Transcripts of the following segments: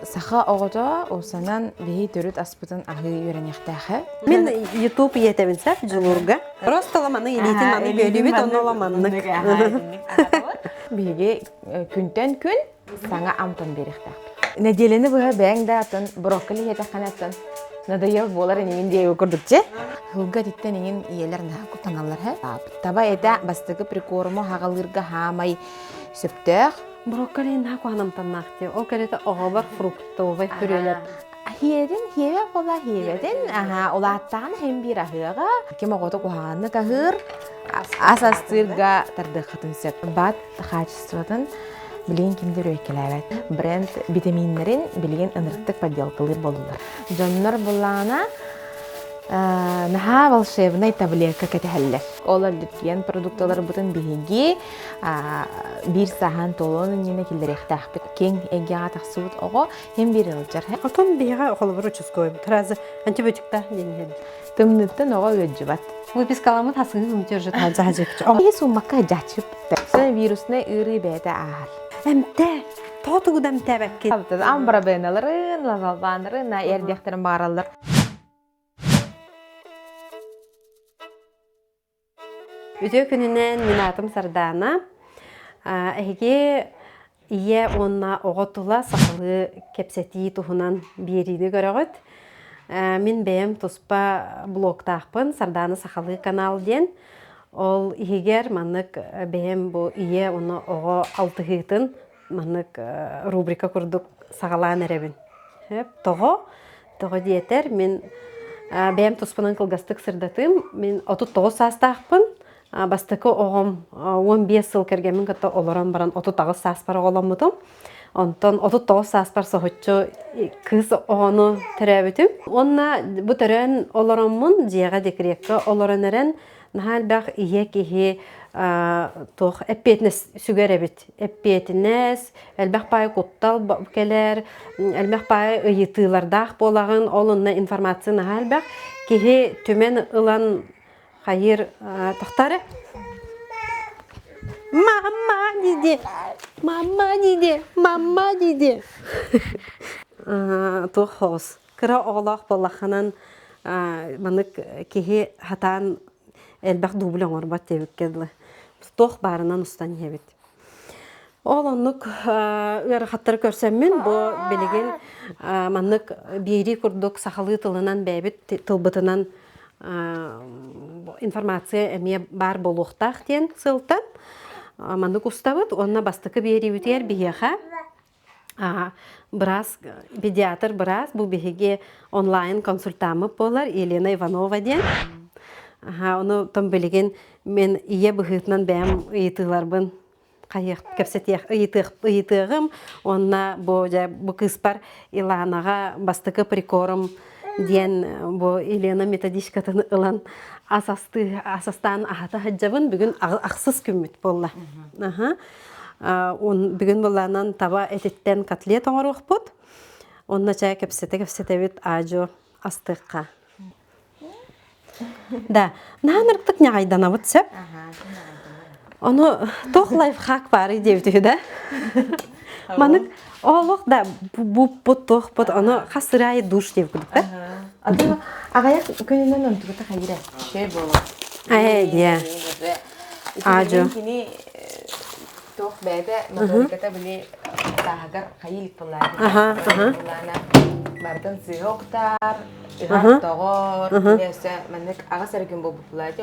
Саха оғыда осанан бейі түріт аспытын ағы үйренектәхі. Мен YouTube етебінсәп, жылурга. Просто ламаны елейтін маны бөлібет, оны ламаннык. Бейге күнтен күн саңа амтон беректәк. Неделені бұға бәң да атын, брокколи етәқан атын. Надайыл болар енеген дейі көрдікче. Хылға диттен енген иелер наға құтаналар. Таба еті бастығы прикорымы хағалырға хамай сөптәқ. Брокколи наға анамтан нақти. Ол кәреті оғабар фруктовай түрелер. Хиедин хиебе бола хиебедин улааттаган хем бир ахыга кем огото куханны кахыр асастырга тардыхатын сет бат качествотын билген киндер өйкелебет бренд витаминнерин билген ынырттык подделкалар болулар жоннор булана наха волшебная таблетка кетехеллер олар диткен продуктлар бутын биги бир сахан толонун нене килдерехтахпит кең эгега таксыбыт ого хем бир ылжар Алтон бига холбор учуской. Таразы антибиотикта денген. тымныттан ого өджүбат Выпискаламы тасыгын үмтержет хажачык. Ой, суммакка жачып. Сэн вирусны ыры бәдә ахар. Эмте, тотугудам тәбәкке. Амбара бәналарын, лазалбанарын, ярдяхтарын баралар. Өтө күнүнен мен атым Сардана. Эге ие онна оготула сахалы кепсети тухунан бириди көрөгөт. Мен бәем туспа блогтақпын Сардана сахалы канал ден. Ол егер маннык бәем бу ие оны ого алтыгытын маннык рубрика курдук сагалаан эребин. Того диетер мен бәем туспанын кылгастык сырдатым. Мен 39 састақпын. Бастыкы оғым 15 сыл кергемін кітті оларан баран 39 саспар оғыламыдым. Онтон 39 саспар соғытчы кыз оғыны түрәбітім. Онна бұ түрән оларанмын жияға декіректі оларан әрін нағал бақ ие кеге тоқ әппетінес сүгер әбіт. Әппетінес, әлбәқ бай құттал кәлер, әлбәқ бай ұйытылардақ болағын олынна информация нағал бақ кеге төмен ұлан Хайыр тоқтары. Мама диде. Тоқ хоғыз. Кыра оғылақ болақанан манық кеге хатан әлбәқ дублен орбат тевік кеділі. Тоқ барынан ұстан ебет. Ол онық өр қаттары көрсәммен, бұл белеген манық бейри күрдік сақалы тылынан бәйбет тылбытынан информация әме бар болуқтақ ден сылтан. Мандық ұстабыд, онына бастықы бері өтер бейеға. Біраз, педиатр біраз, бұл бейге онлайн консультамы болар, Елена Иванова ден. Оны том білеген мен ие бұғытынан бәм ұйытыларбын. Кәпсетех ұйытығым, онына бұл кыспар Иланаға бастықы прикорым Ден бу Елена методичкатын ылан асастан ахата хаджабын бүгін ақсыз күммет болла. Бүгін болланан таба этеттен котлет оңаруқ бұд. Онна чай кәпсетебет ажо астыққа. Да, нағанырқтық не айдан абыт сөп? Оны тоқ лайфхак бары деуді, да? Манык олық да бұт, оны қасырайы душ деп күдік, да? Ағаяқ көнінен ұнтығыта қайыры. Шей болу. Дия. Ажо. Тоқ бәді моториката біле тағығар қайылық бұлайды. Бардың сығы оқтар, ұғар тоғыр, несі мәнік аға сәрген бұл бұлайды.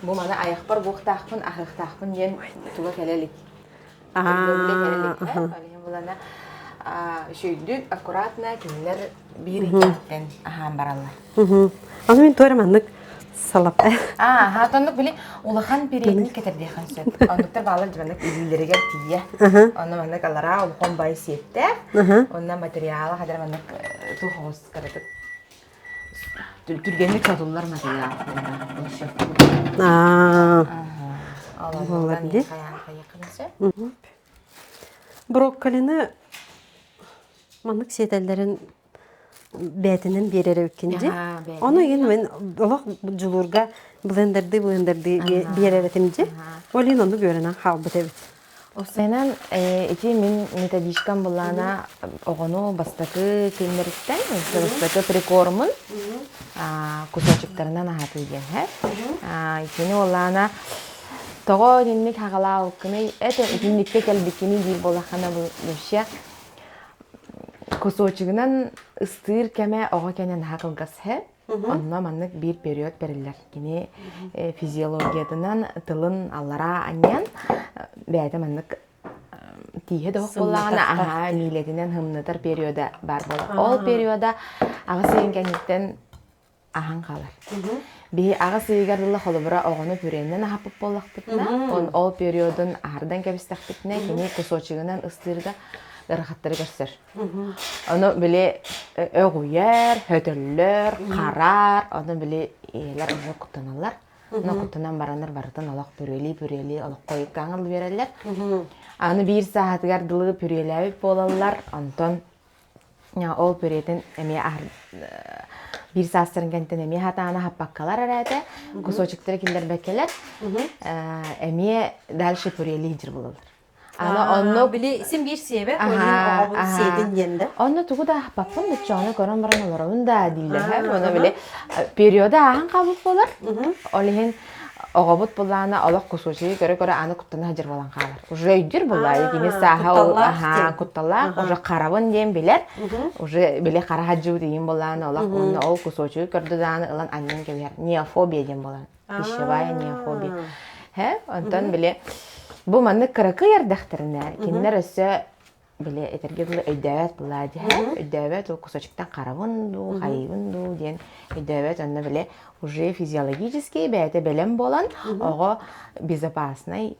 Бұл мана аяқпар бұқтақпын, ақықтақпын ен тұға кәлелік. Шүйдік, аккуратна, кемелер бір екеттен ағам баралар. Оны мен тойры маңдық салап. Тонық біле, олақан перейінік кетердейхан сөп. Ондықтар бағалар жібандық үзілдерігер тие. Оны маңдық алара олқон бай сетті. Онна материалы қадар маңдық тұғыз қарадық. Түргенлік сатулар материалы. Олар де? Брокколini маңдық сетелдерін бәтінен берері өткенде. Оны ең мен олақ жылурға блендерді берері өтімде. Олин оны көрінен қал бұт әбет. Осайнан эти мен методичкам булана огону бастакы кемнерттен, бастакы прикормун кусочектарынан ахаты диен хэ. Итини олана того динник хагала укны это динникке келбикини дил болахана булышя. Кусочигынан ыстыр кеме ого кенен хакылгас хэ. Онна маннык бир период берилер. Кини физиологиядан тылын аллара аньян бәйті маннык тиhe дох боллағана милетинен хымнытар периода бар болар. Ол периода ағы сейін кәнеттен ахан қалар. Би ағы сейгардылы қолыбыра оғыны пүреннен ахапып боллақ бітіна. Ол периодын ардан кәбістақ бітіне кені кусочығынан ыстырға ырғаттары көрсір. Оны біле өғуер, хөтіллер, қарар, оны біле елер ұғы құттаналар. Оны құттанан бараныр барытын олақ пүрели, олақ қойып қаңыл берелер. Аны бір сағатығар дылығы пүреләуіп болалар. Антон ол пүретін бір сағастырын кәнттен әме хатағына хаппаққалар әрәді. Кусочықтары келдер бәкелер. Әме дәлші пүрели жыр болалар. Onu bile isim bir sebep oyun oğabın seydin yendi. Onu tuğu da ahbapın bütçe onu görün baran olar. Onu da değiller. Onu bile periyoda ahın kabuk bolar. Olihin oğabut bolağına Allah kusuçayı göre anı kuttana hacır bolan kalır. Uca öydür bolar. Yine saha kuttala. Uca karabın diyen biler. Uca bile kara hacı diyen bolağına Allah onu o kusuçayı gördü dağını ılan annen gibi yer. Neofobiya diyen bolan. Pişevaya neofobiya. Ondan bile bu manlık kırıkı yerdektirine. Kinler öse bile etergedili ödevet buladı. Ödevet o kusacıktan karabındu, hayvındu diyen ödevet onunla bile уже физиологически бәйті білім болан оғы безопасный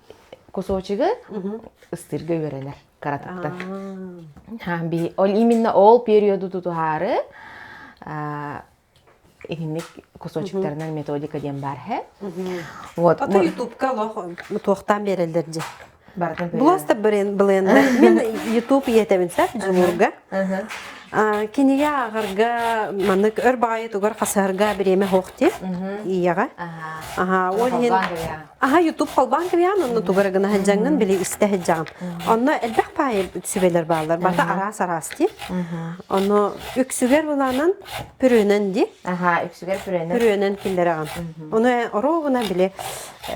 кусочығы ыстырға өрелер каратықтан. Ол именно ол периоду тутухары экинник кусочектарынан методика ден бар. Ата ютубка тоқтан берелдерді. Бартын Бұласта білен. Мен ютуб етемінсә, жұмырға. Кенеге ағырға, манық өр бағайы тұғыр қасырға біреме хоқты, ияға. Ютуб қалбан кебиян, оны тұғыр ғына хәджаңын, біле істі хәджағын. Оны әлбәқ пайы сүбелер бағалар, бата арас де. Оны үксігер бұланын пүрінен де. Пүрінен келдер ағын. Оны орағына біле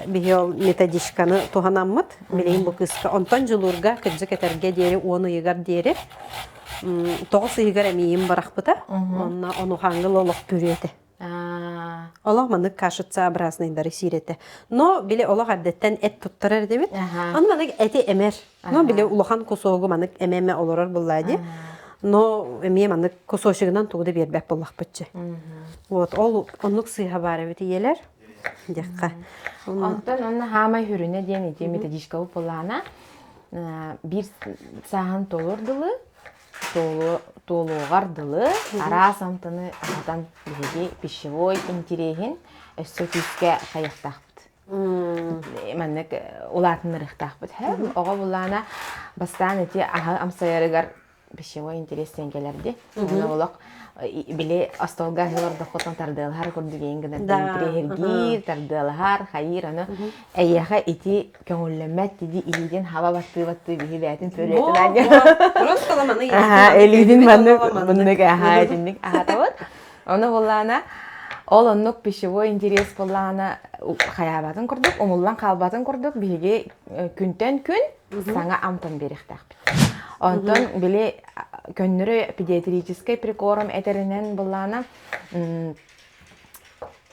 бейол методишканы туғанаммыд, білейін бұл кысқа. Онтан жылырға күджі кәтерге дері, оны егар дері. Тоғыз егер әмейім барақ бұта, оны қаңғыл олық бүреті. Олық маңық қашытса біразнайдары сиреті. Но біле олық әдеттен әт тұттырар демет. Оны маңық әті әмер. Но біле ұлыған кусоғы маңық әмеме олырар бұллады. Но әме маңық кусошығынан тұғыды бербәк бұллақ бұтчы. Ол онық сыйға бары беті елер. Онтан оны хамай хүріне ден ете методичка бұллағына бір сағын толырдылы, толуғардылы, ара самтыны ағадан бігі пищевой интерегін өссі күйіске қайықтақпыд. Мәнік олатын ұрықтақпыд. Оға бұллағына бастан әте ағы амсайарығар пищевой интерестен келерді. Оны олақ біле астолға ғылырды қотын тардылғар көрдігейін гінер. Интерегергер, тардылғар, қайыр, оны әйеға еті көңілімәт деді илейден хава батты бігі бәтін пөретін әден. Элейден бұнық әдіндік ағатауыд. Оны болағына ол онық пищевой интерес болағына қаябатын көрдік, омылдан қалбатын көрдік, біге күнтен күн саңа амтын беріқтақ. Онтон біле көннөрі педиатрический прикорм әтерінен болағына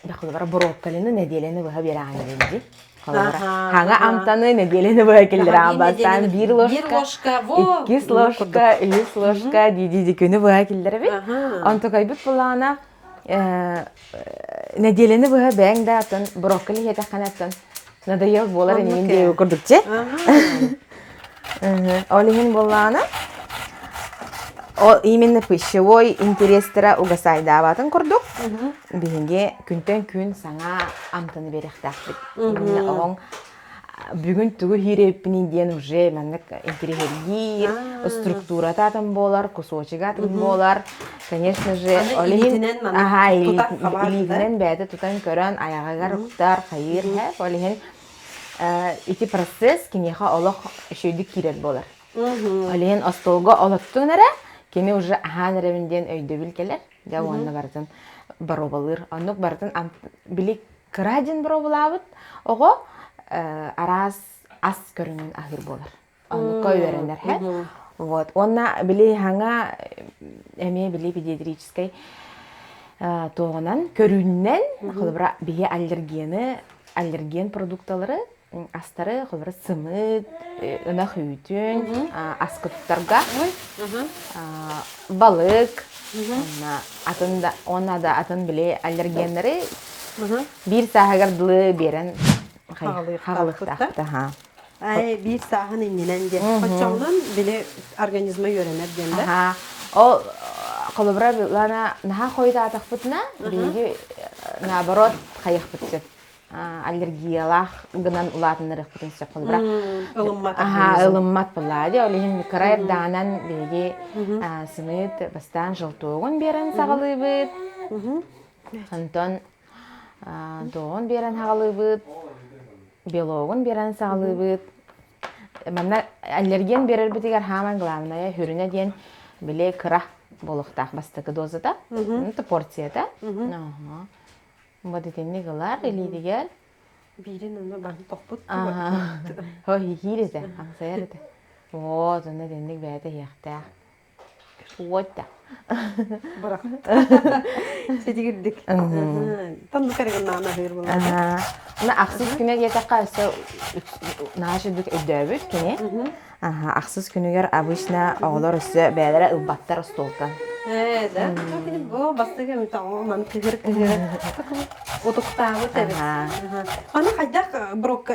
брокколины неделені бұға бері аңырынды. Хаңа амтаны неделені бұға келдер ағабастан 1 ложка, 2 ложка, 3 ложка дейді көні бұға келдер бе. Онты қайбыт болағына неделені бұға бәң да атын брокколи етіқан атын надоел болар енеген дейі көрдік че. Олеген болағына именно пищевой интерестера угасайда абатын көрдік. Бігінге күнтен күн саңа амтаны беріқтақпыд. Оң бүгін түгі хиреппінен ден уже мәнік интерегергер, структура татын болар, кусочек атын болар. Конечно же, илетінен бәді тұтан көрін аяғағар ұқтар, қайыр. Олеген ити процесс кинеха олох шөйдік кирер болар. Олеген остолга олоттун эре, кини уже ахан эребинден өйдөбүл келер. Да онна бартын баробалыр. Оннук бартын билик крадин баробалабыт. Ого арас ас көрүнүн ахыр болар. Оннук көйөрөнөр хэ. Вот. Онна били ханга эме били педиатрической тоғынан көрүннен холбра бие аллерген продукталары астары холбра сымыт, ына хүйтүн, аскыттарга, балык, онна да атын биле аллергенleri bir сағагар дылы берен хағалықтақты. Bir sağın ininen de. Kaçağından bile organizma yörener dende. О, холбра лана наха койда атакпытна, биги наоборот кайыкпытсып. Аллергиялах гынан улатынырык бутынсы холбра. Илыммат. Илыммат булади. Олихин микроэр данан биги сымыт бастан жылтоогун берен сагалыбыт. Антон тоон берен хагалыбыт. Белогун берен сагалыбыт. Манна аллерген берер битигер хаман главная хүрүнө ден биле кыра болуктак бастыкы дозада. Это порцияда. Вот эти нигылар или дигер. Бирин оны бан токпут. Хо хирите, амсерите. Вот, оны денник бәйте яхта. Шуотта. Барак. Сетигирдик. Танды кереген нана хыр булар. Ана аксыз күнө кетакка нашыдык өдөбүт кене. Аксыз күнүгөр обычно оголор өсө бәйләре ылбаттар столтан. Да. Бу бастыгы мутаман кыгыр. Утуктагы тебет. Ана хайдак брок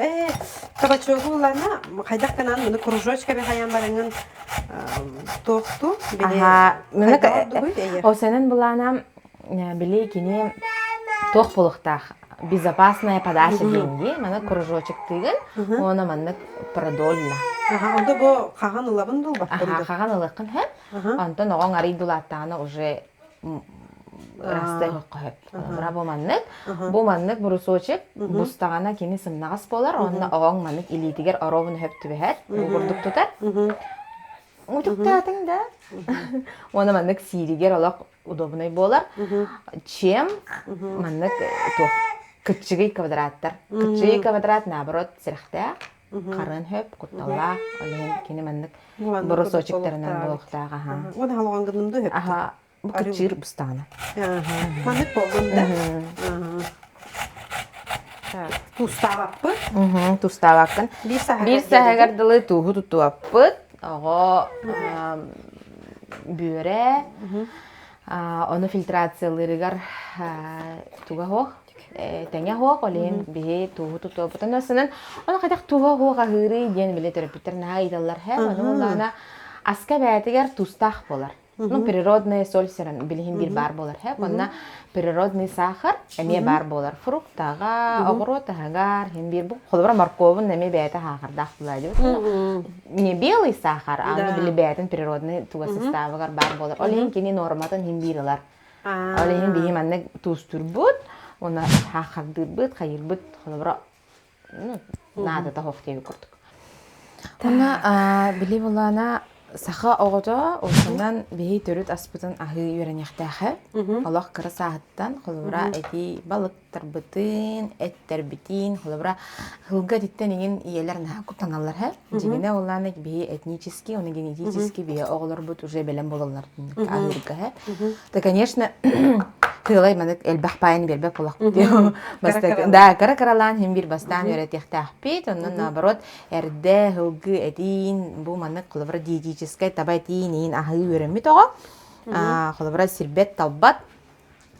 кабачогулана хайдак канан муну кружочка бе хаян барынгын тохту биле. О сенен булана биле кини тох булуктах. Безопасная подача деньги, мана кружочек тыгын, она маннык продольна. Онда бу каган ылабын дул баттырды. Каган ылыкын хэп, антон оғон аридулаттаны уже растай хоққа хэп. Бу маннык брусочек, бустағана кені сымнағас болар, онна оғон маннык илитигер оровын хэп түбе угурдук тутар. Утуктатың да. Оны маннык сиригер олақ удобный болар. Чем маннык тух. Кычыгый квадраттар. Кычыгый квадрат наоборот сирахтаак, карын хөп, кутталлаак, олеген кини маннык брусочектарынан болуктаага. Оны халгангынды хөп. Бу кычыр бустана. Маннык болгонда. Туставаппы? Туставакын. Bir сахагар дылы туһу тутуаппыт. Ого бүйре. Оны фильтрациялырыгар туга хох. Тәңе хоқ, олен бе туғы тұту бұтын өсінін. Оны қайдақ туға хоға ғыры ден біле терапевтер наға идалар хә. Оны олағына аска бәтігер тустақ болар. Природная соль сиран білген бір бар болар хә. Оны природный сахар әме бар болар. Фруктаға, оғырот ағар, бір бұл. Қолыбыра морковын әме бәті хағырдақ болады. Не белый сахар, аны біле бәтін природный туға составығар бар болар. Олен кені норматын хембирілар. Олен бейім анны тустыр бұд. Она хахардыр быт, хайыр быт, холобра, надо того в тебе куртук. Она били булана саха оғыда, осынан бейі төріт аспытын ағы үйренектәхі. Аллах кыры сағыттан, холобра әти балықтар бытын, әттер бітін, холобра хылға диттен еген иелер наға күптаңалар хә. Жегіне оланы бейі этнический, оны генетический бейі оғылар бұт уже белен болалар ағырға хә. Да, конечно, Тылай манык элбах паян бербек болақ бітеу. Да, кара-каралан хем бір бастан өретектәқ бет, онын наоборот, әрді, хылғы, әдейін, бұл манык құлыбыра диетическай табай дейін ағы өремет оға. Құлыбыра сирбет талбат,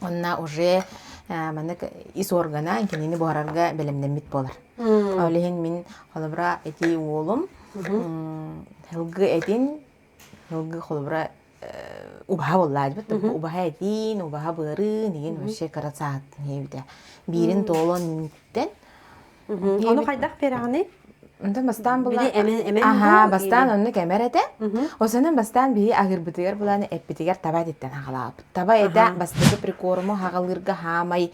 онына уже манык ис органа, кенені бұғарарға бәлемденмет болар. Олеген мен құлыбыра әдей олым, хылғы әдейін, хылғы құлыбыра убаха боллааж бит убаха этин убаха быры деген вообще карацаат небде бирин толон минуттен Оны кайдак бераганы Онтон бастан була. Били эмен Аха, бу, бастан или? онны кемерете. Осонун бастан бии агырбытыгар буланы эппитигер таба диттен хагалаап. Таба эда бастыгы прикорму хагалырга хамай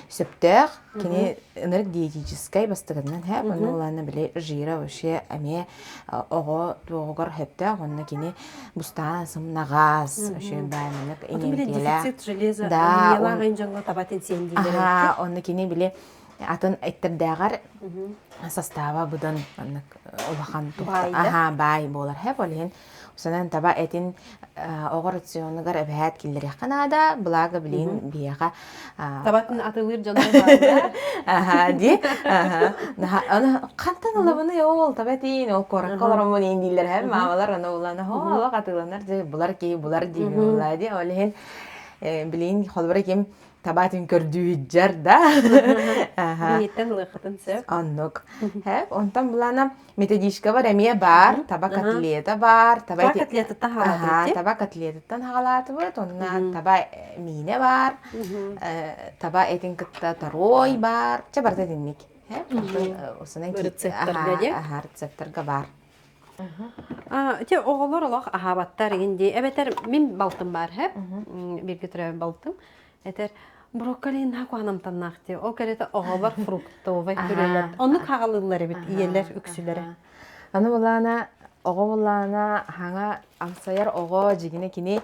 сөптөк. Кини энерг диетической бастыгынан ха, онны буланы били жира вообще аме ого туогор хөптөк, онны кини бустан сым нагаз, вообще баймынык Отун били инемтеле. дефицит железа, Да, анемияла гайын жаңга табатын сен дилер. Аха, онны кини били атын айттердагар состава будан улахан Бай, да? Аха, бай болар хеп олин. Усанан таба этин огор рационугар эбэт киллер канада, блага билин бияга. Табатын атылыр жанга. Аха, ди. Аха. Ана кантан алабыны ол табатин ол кораккалармын индилер хеп мамалар аны улана хо ала катыланар же булар ки булар ди булади олин билин холбара ким табатын көрдүҗәр да. Аха. Ниеттен лыхытын сөп. Аннук. Хеп, онтан булана методичка бар, эмие бар, таба котлета бар, Таба котлета тахалаты, Аха, ти? таба котлетаттан хагалаты бут, онна таба мине бар, таба этин кытта тарой бар, че бар дединник. Хеп, осынан Бу рецепттарга де? Аха, рецепттарга бар. Те оголор олох ахабаттар инди. Эбетер мен балтым бар хеп. Бир кетре балтым. Этер брокколи наку анамтаннак те. Ол керете оголор фруктовый түрелер. Оны кагалылар бит иелер, үксүләре. Аны булана, ого булана хаңа амсаяр ого жигине кини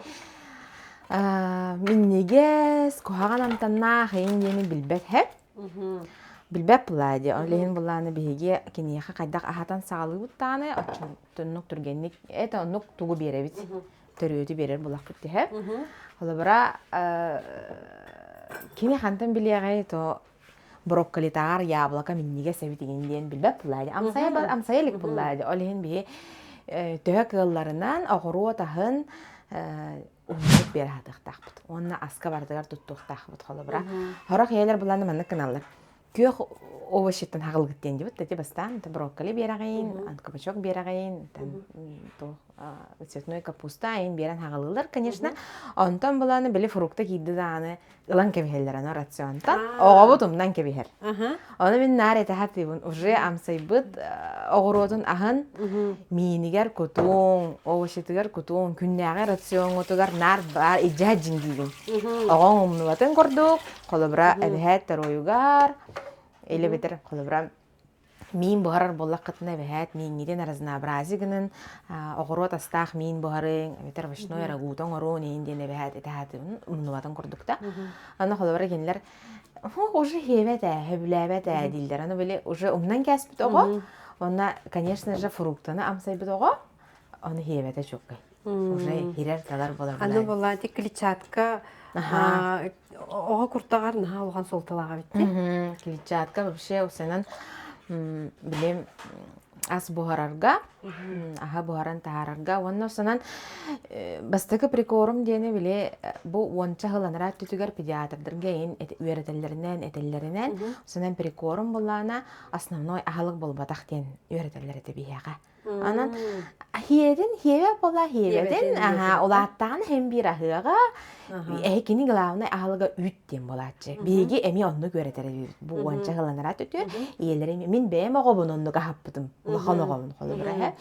миннегес кухаган амтанна хайын дени билбет хеп. Билбеп булади. Олehen буланы биһиге киниха кайдак ахатан саалы буттаны, төннүк түргенник. Это оннук тугу беребит. Төрөтү берер булак битти хеп. Олабара кини хантан билегай то брокколи тагар яблоко минниге себит дигенден билбеп булади. Амсая бар, амсаялык булади. Олehen биһи төһө кылларынан огору тахын унук бер хатыктакбыт. Онна аска бардыгар туттуктакбыт холобра. Хорак елер буланы маннык каналлар. Күйөх овощеттен хагылгыттен дебит, тети бастан, брокколи берагайын, кабачок берагайын, цветной капуста айын беран хагылылар, конечно. Онтон буланы били фрукта кийді даны, ылан кебихеллер аны рационтан, оғабыт умдан кебихер. Оны мен нар эте хатыбын, уже амсайбыт, оғыротын ахын, минигер кутуң, овощеттігер кутуң, күннәғі рацион отугар нар бар, иджа жингигін. Оғын умнуатын көрдік, қолыбыра әбіхәт тароюгар, или бетер қолыбыра мин бухарар боллақ қытына бәхәт, мин неден разнообразие гынан, оғырот астақ мин бухарын, бетер вишной рагутон орон енден бәхәт, әті умнуатын көрдікта. Аны қолыбыра кенілер, уже хебет хөбіләбет дилдер, аны біле уже умнан кәспіт оғы, онна, конечно же, фруктаны амсайбыт оғы, аны хебет чөккай. Уже хирер талар болар. Аны бола тик клетчатка, оға куртагар наха оған солталаға битти. Клетчатка вообще усенан билем ас бухарарга, аха бухаран тахарарга, онна усенан бастыкы прикорум дене биле бу онча хыланара түтүгер педиатрдырга ен үеретеллеринен, усенан прикорум болана основной ахалык болбатах ден үеретеллер этебияга. Анан хиебе бола хиебеден, улаттан хем бир ахыга, кини главный ахалыга үттен болачы. Биги эми онну көретер бу онча хыланара түтү, иелери мен бем огобун онну кахаппытым. Улахан огобун холубра.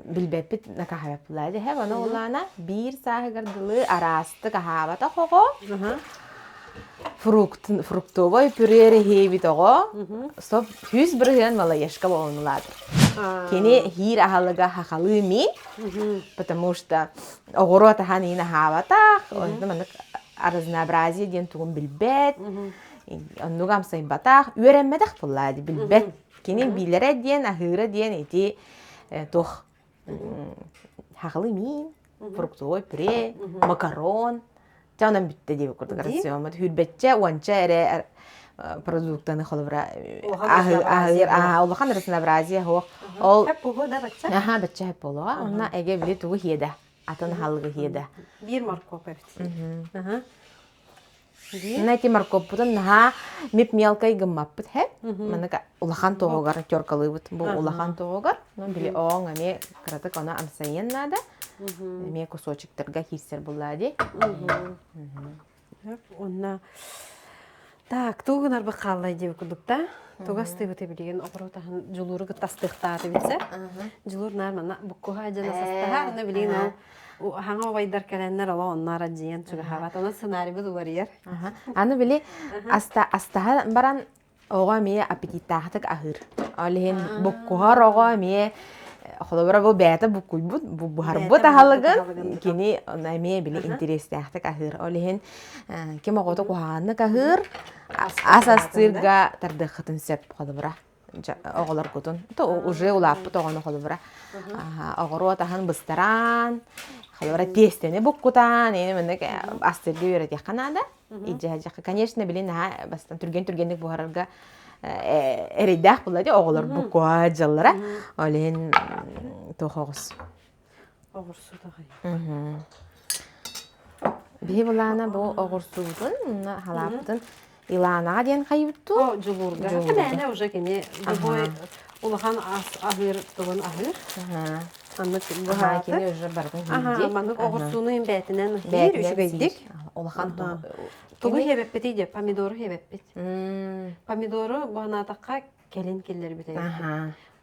Билбеппит накахабеп булади. Аны улана бир сахыгардылы арасты кахабата хого. Фруктовой пюрере хейбит ого. Стоп, хүс бірген мала ешка болунуладыр. Кені хир ахалыга хахалы мин, потому что огоро тахан ина хаватах, разнообразие ден тугун билбет, оннугам сайбатах, үйренмедах буллади билбет. Кені билере ден, ахыра ден эти тох хахалы мин, фруктовой пюре, макарон. Тянам битте деп көрдүк рациомат хүрбетче онча эре продуктаны холбра улахан разнообразие хо ол бачча. Аха бачча хеп болуга онна эге били тугу хиеде атын халгы хиеде Бир морков эфти. Найти морков бутан наха мип мелкой гыммаппыт хеп манака улахан тоогар тёркалыбыт бу улахан тоогар но били оң аме кратык ана амсайен нада ме кусочектарга хиссер буллади. Онна Так, тугунар бакаллай деп кудукта. Тугасты бите билген окротахан жулуру гытастыктааты битсе. Жулур нармана буккуха жана састаха аны билген ол хаңа байдар келеннер ола оннара жиен чуга хават. Оны сценарий бу барьер. Аны били астаха баран ого мие аппетиттахтык ахыр. Олен буккуха ого мие холобра бу бета буккуйбут бу харбут ахалыгын кини наме били интерестэхтык ахыр. Олен кем огото куханны кахыр асастырга тардыхтын сеп холобра. Оголар кутун. То уже улаппы тогону холобра. Огоро тахан быстаран. Холобра тестене буккутан. Эне мендек астырга үйрөт яканада. Иджа, конечно, билин бастан түрген-түргендик бухарга эридах булады оголор букуа жаллара. Олен тохогус. Огурсу дагы. Би булана бу огурсудун халаптын иланага ден кайыпту. О, жулурга. Эне уже кене бой улахан ахыр туган ахыр. Аннык Ага, кене уже бардын Ага, маннык огурсуну эмбетинен хир үшүгөйдик. Улахан Тугу хебеппет иде, помидору хебеппет. Помидору бағанатаққа келен келер бітер.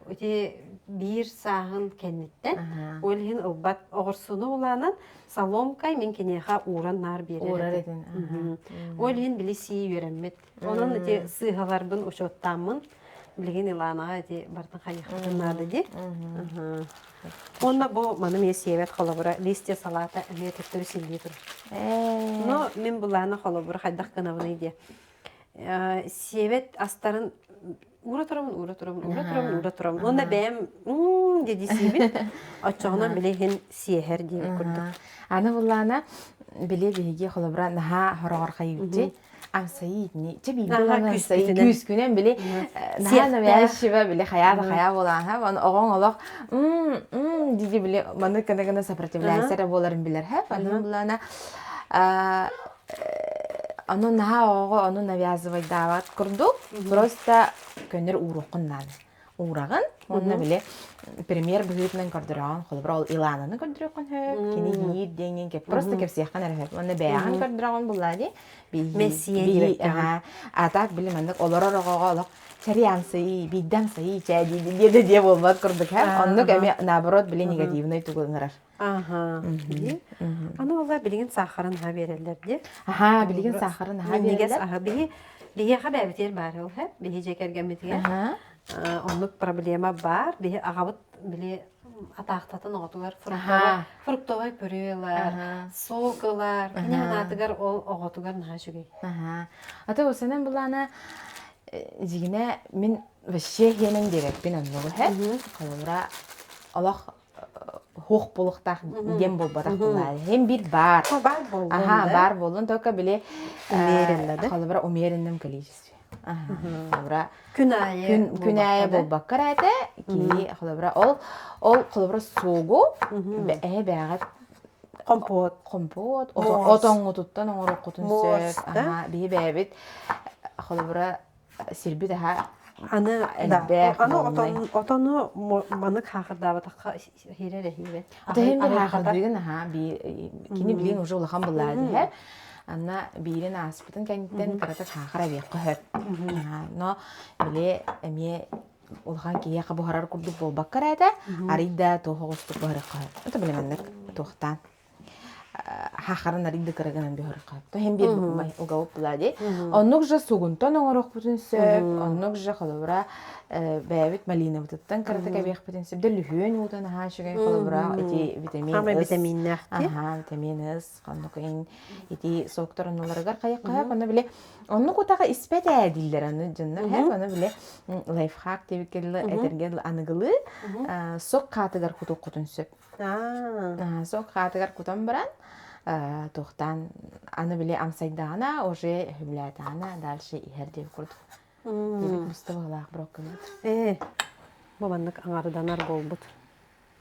Өте бир сағын кенниттен, өлген ұлбат оғырсуны оланын соломкай мен кенеға уран нар берер. Урар едin. Өлген білі сей өреммет. Onun öte sığalarбын ұшоттамын. Білген иланаға өте бардың қайықтынады де. Онна бұл маны мен севет қолабыра листья салата әме түттірі сенде тұр. Но мен бұланы қолабыра қайдақ қынавыны де. Севет астарын ура тұрамын. Онда бәм деді сейбет. Отчағынан білеген сиехер деп көрдік. Аны бұланы біле беге қолабыра наға хорағар қайыпты. Амсаидни, чаби билана саи күз күнен биле нахана яшива биле хаяда хая болан ха аны огон олох диди биле маны кана сопротивляться боларын билер ха аны булана аны наха ого аны навязывать дават курдук просто көнер урукуннан урагын онна биле пример быгытнан көрдөрөн холбра ол илананы көрдөрөкөн хөп кини йир денген кеп просто кеп сияхан эреп онна бэяган көрдөрөн буллади Мессия атак биле мендек олоророгого олок чариансы биддам сый чади деде де болбат көрдүк ха оннук эми наоборот биле негативный тугунар. Ага. Аны олар билген сахарын ха берелер де. Ага, билген сахарын ха берелер. Негес ага биге хабабитер бар ол ха биге жекергемитиге. Онлuk проблема бар. Бе агабыт биле атактатын оготугар фруктовый пюрелар, сокалар, кинанатыгар ол оготугар нахашугей. Ата осенен булана жигине мен вообще йенен дерек бен анногу ха. Калора Аллах хук булуктак дем болбатак булар. Hem bir бар. Бар болун тока биле умеренде. Калора умеренном количестве. Холобра күнәе болбак карата ки холобра ол холобра сугу бәгат компот отоңу туттан оңор кутун сөп би бәбит холобра сирби да аны отону маны хакырдабатакка хирере хибе би кини билин уже улахан булады Анна бирин аспытын кәнттен карата чахара бек көп. Но биле эме улхан кие кабухарар курдук болбак карата, арида тохогостук барак көп. Это биле мендек тохтан. Хахарын арида караганан бехөр көп. То hem бир бай угауп булади. Оннук же сугунтан оңорок бутун сөп, оннук же холобра бәбит малина бутуттан карата кабек бутун сөп. Дел хүйөн утан хашыгай холобра эти витамин витамин С, кандыкын эти сокторунларыгар кайык кайып, аны биле оннук утага испет әдиллер аны жыннар һәм аны биле лайфхак деп келе этергел аныгылы сок катыгар кутук кутун сөп. Сок катыгар кутан баран тохтан аны биле амсайдана уже хүләтана дальше ихер деп курдук. Мустабалак брокколи. Бу маннык аңарданар болбут.